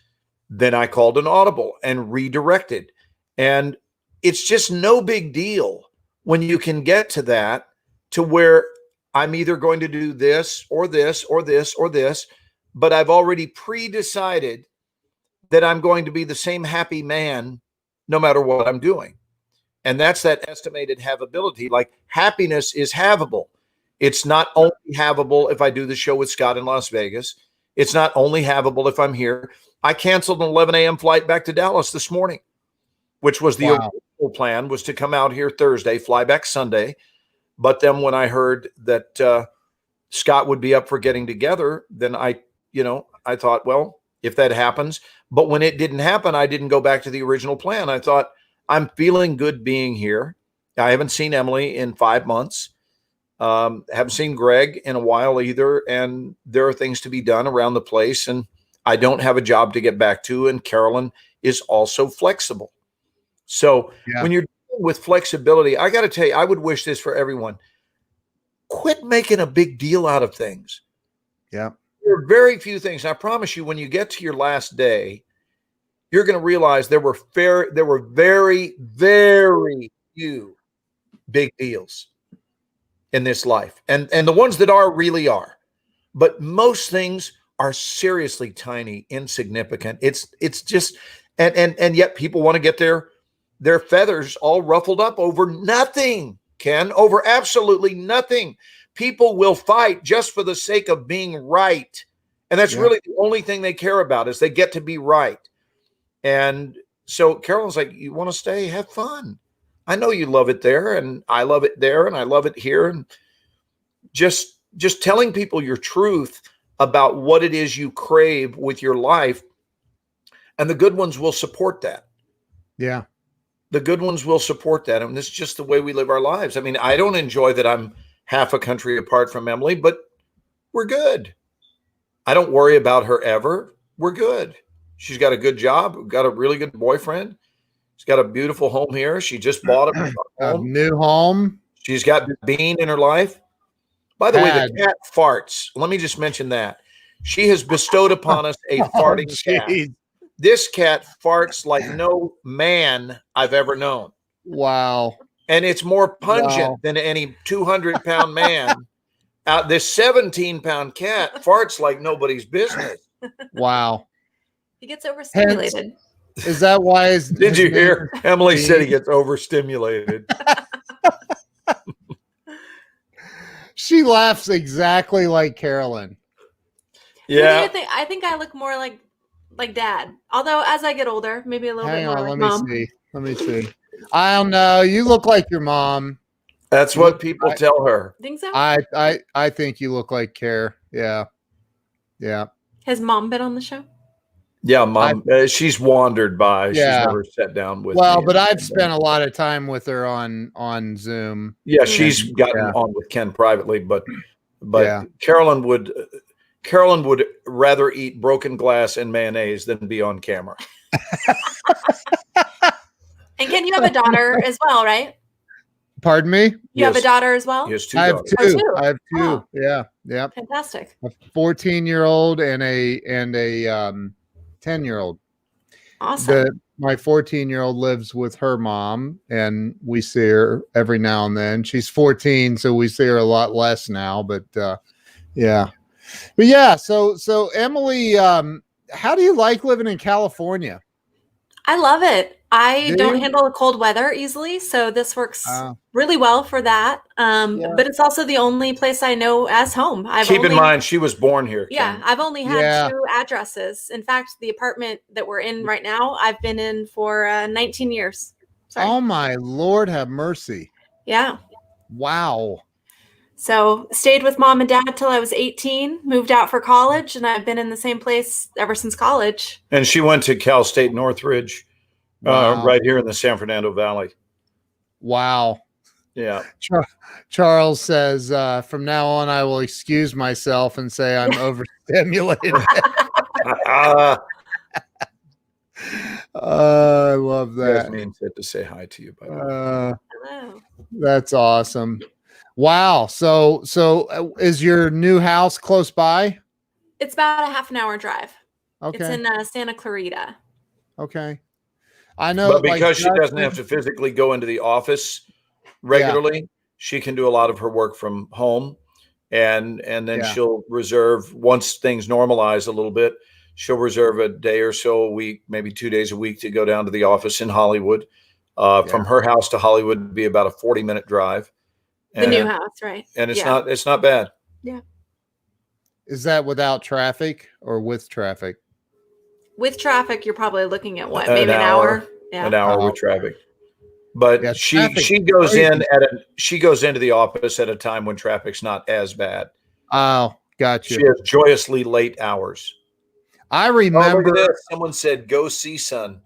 then I called an audible and redirected. And it's just no big deal when you can get to that, to where I'm either going to do this or this or this or this, but I've already pre-decided that I'm going to be the same happy man no matter what I'm doing. And that's that estimated havability. Like, happiness is havable. It's not only havable if I do the show with Scott in Las Vegas. It's not only havable if I'm here. I canceled an 11 a.m. flight back to Dallas this morning, which was the original plan, was to come out here Thursday, fly back Sunday. But then when I heard that Scott would be up for getting together, then I thought, well, if that happens. But when it didn't happen, I didn't go back to the original plan. I thought, I'm feeling good being here. I haven't seen Emily in 5 months. Haven't seen Greg in a while either. And there are things to be done around the place. And I don't have a job to get back to. And Carolyn is also flexible. So when you're dealing with flexibility, I got to tell you, I would wish this for everyone. Quit making a big deal out of things. Yeah. There are very few things. I promise you, when you get to your last day, you're going to realize there were very, very few big deals in this life. And the ones that are really are. But most things are seriously tiny, insignificant. It's just, and yet people want to get their feathers all ruffled up over nothing, Ken, over absolutely nothing. People will fight just for the sake of being right. And that's really the only thing they care about, is they get to be right. And so Carolyn's like, you want to stay? Have fun. I know you love it there, and I love it there, and I love it here. And just telling people your truth about what it is you crave with your life, and the good ones will support that. Yeah. The good ones will support that. And this is just the way we live our lives. I mean, I don't enjoy that I'm half a country apart from Emily, but we're good. I don't worry about her ever. We're good. She's got a good job, got a really good boyfriend. She's got a beautiful home here. She just bought a new home. She's got Bean in her life. By the way, the cat farts. Let me just mention that. She has bestowed upon us a farting cat. This cat farts like no man I've ever known. Wow. And it's more pungent than any 200-pound man. This 17-pound cat farts like nobody's business. Wow. He gets overstimulated. Is that why? Did you hear? Emily said he gets overstimulated. She laughs exactly like Carolyn. Yeah. I think I look more like Dad. Although as I get older, maybe a little bit more like Mom. Let me see. I don't know. You look like your mom. That's what people tell her. Think so? I think you look like Care. Yeah. Yeah. Has Mom been on the show? Yeah, Mom. She's wandered by. Yeah. She's never sat down with me. Well, but I've spent a lot of time with her on Zoom. Yeah, she's gotten on with Ken privately, but Carolyn would rather eat broken glass and mayonnaise than be on camera. And Ken, you have a daughter as well, right? Pardon me? You have a daughter as well? He has two I have daughters. two. I have two. Oh. Yeah. Yeah. Fantastic. A 14-year-old and a 10-year-old. Awesome. My 14-year-old lives with her mom, and we see her every now and then. She's 14, so we see her a lot less now. But yeah. But yeah. So Emily, how do you like living in California? I love it. I don't handle the cold weather easily, so this works really well for that. But it's also the only place I know as home. Keep in mind, she was born here. Yeah, Ken. I've only had 2 addresses. In fact, the apartment that we're in right now, I've been in for 19 years. Sorry. Oh my Lord, have mercy. Yeah. Wow. So stayed with Mom and Dad till I was 18, moved out for college, and I've been in the same place ever since college. And she went to Cal State Northridge. Wow. Right here in the San Fernando Valley. Wow. Yeah. Charles says, from now on, I will excuse myself and say I'm overstimulated. I love that. Jasmine said to say hi to you, by the way. Hello. That's awesome. Wow. So is your new house close by? It's about a half an hour drive. Okay. It's in Santa Clarita. Okay. I know, but because she doesn't have to physically go into the office regularly, she can do a lot of her work from home, and then she'll reserve, once things normalize a little bit, she'll reserve a day or so a week, maybe 2 days a week, to go down to the office in Hollywood. From her house to Hollywood would be about a 40-minute drive. The new house, right? And it's not bad. Yeah. Is that without traffic or with traffic? With traffic, you're probably looking at what, maybe an hour? Yeah. An hour with traffic. But she goes she goes into the office at a time when traffic's not as bad. Oh, gotcha. She has joyously late hours. I Oh, remember. look at this. Someone said, "Go CSUN."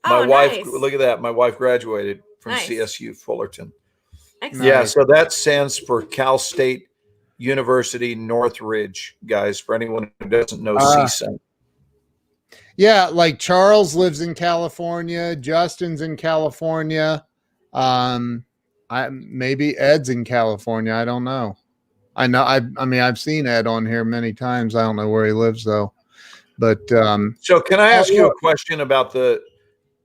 My Oh, wife, nice. look at that. My wife graduated from Nice. CSU Fullerton. Excellent. Yeah, Nice. so that stands for Cal State University Northridge, guys, for anyone who doesn't know CSUN. Yeah, like Charles lives in California, Justin's in California. Maybe Ed's in California. I don't know. I know. I mean, I've seen Ed on here many times. I don't know where he lives though. But So can I ask you yeah. a question about the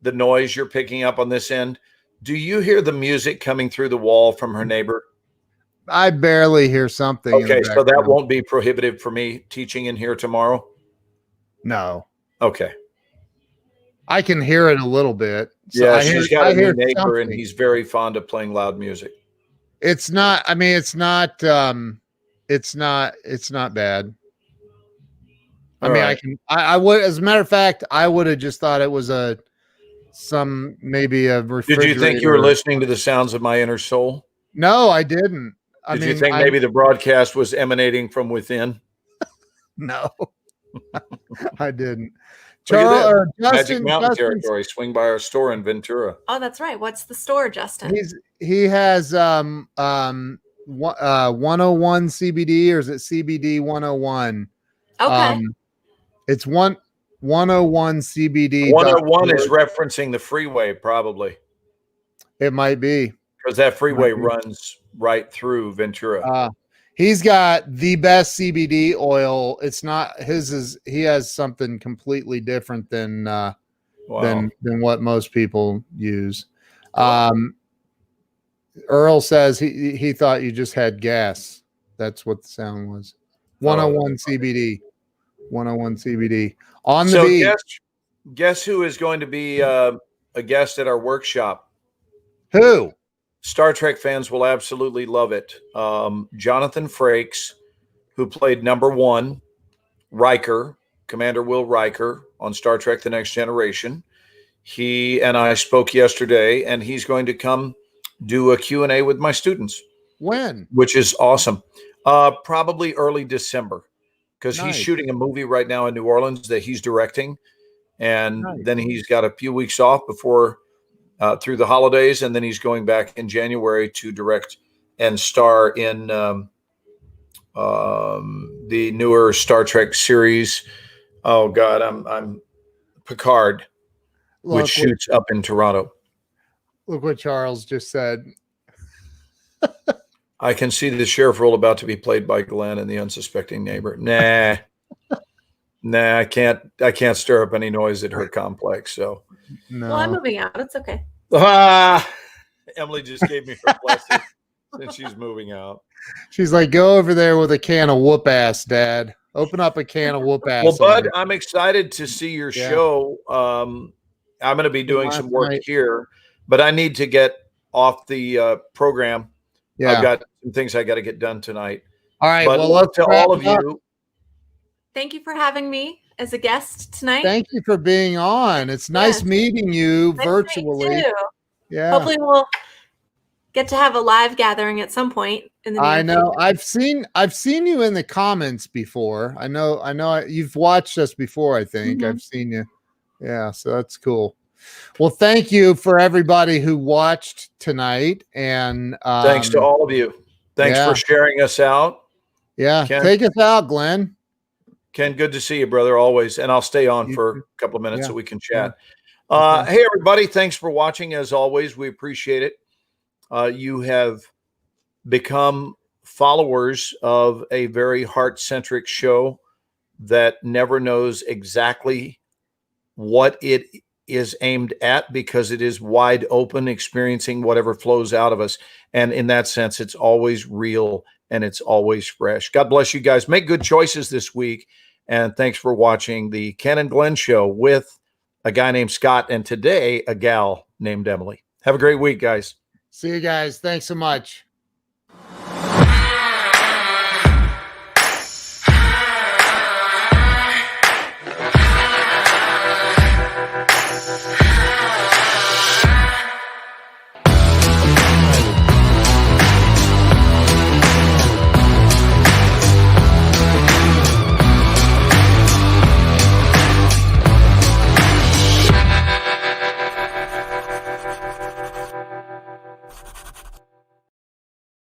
noise you're picking up on this end? Do you hear the music coming through the wall from her neighbor? I barely hear something. in the Okay, so that background. won't be prohibitive for me teaching in here tomorrow? No, Okay. I can hear it a little bit. So Yeah, I she's hear, got I a new hear neighbor, and something. he's very fond of playing loud music. It's not. I mean, it's not. It's not bad. I All mean, right. I would. As a matter of fact, I would have just thought it was maybe a Did refrigerator. you think you were listening to the sounds of my inner soul? No, I didn't. Did you think maybe the broadcast was emanating from within? No, I didn't. Look at Charles, that. Magic Justin, Mountain Justin's- territory. Swing by our store in Ventura. Oh, that's right. What's the store, Justin? he has 101 CBD, or is it CBD 101? Okay. It's 101 CBD. 101 is referencing the freeway, probably, It might be. because that freeway Might be. runs right through Ventura. He's got the best CBD oil. It's not his. He has something completely different than Wow. than what most people use. Earl says he thought you just had gas. That's what the sound was. 101 CBD. 101 CBD on the So beach. guess who is going to be a guest at our workshop? Who? Star Trek fans will absolutely love it. Jonathan Frakes, who played number 1, Riker, Commander Will Riker on Star Trek The Next Generation. He and I spoke yesterday, and he's going to come do a Q&A with my students. When? Which is awesome. Probably early December, because Nice. he's shooting a movie right now in New Orleans that he's directing. And Nice. then he's got a few weeks off before through the holidays, and then he's going back in January to direct and star in the newer Star Trek series. Oh God, I'm Picard, which shoots up in Toronto. Look what Charles just said. I can see the sheriff role about to be played by Glenn and the unsuspecting neighbor. Nah, I can't stir up any noise at her complex. So, No. Well, I'm moving out. It's okay. Emily just gave me her blessing since she's moving out. She's like, go over there with a can of whoop ass, Dad. Open up a can of whoop ass. Well, Bud, on I'm excited to see your Yeah. show. I'm going to be doing Last some work night. here, but I need to get off the program. Yeah. I've got some things I got to get done tonight. All right. But Well, love let's to wrap all of it up. you. Thank you for having me as a guest tonight. Thank you for being on. It's nice Yes. meeting you Nice virtually. to meet you. Yeah. Hopefully, we'll get to have a live gathering at some point in the near I know. future. I've seen you in the comments before. I know you've watched us before, I think. Mhm. I've seen you. Yeah, so that's cool. Well, thank you for everybody who watched tonight, and Thanks to all of you. Thanks yeah. for sharing us out. Yeah, Ken. take us out, Glenn. Ken, good to see you, brother, always. And I'll stay on You for too. a couple of minutes Yeah. so we can chat. Okay. Hey, everybody. Thanks for watching. As always, we appreciate it. You have become followers of a very heart-centric show that never knows exactly what it is aimed at, because it is wide open, experiencing whatever flows out of us. And in that sense, it's always real and it's always fresh. God bless you guys. Make good choices this week. And thanks for watching the Ken and Glenn Show with a guy named Scott, and today a gal named Emily. Have a great week, guys. See you guys. Thanks so much.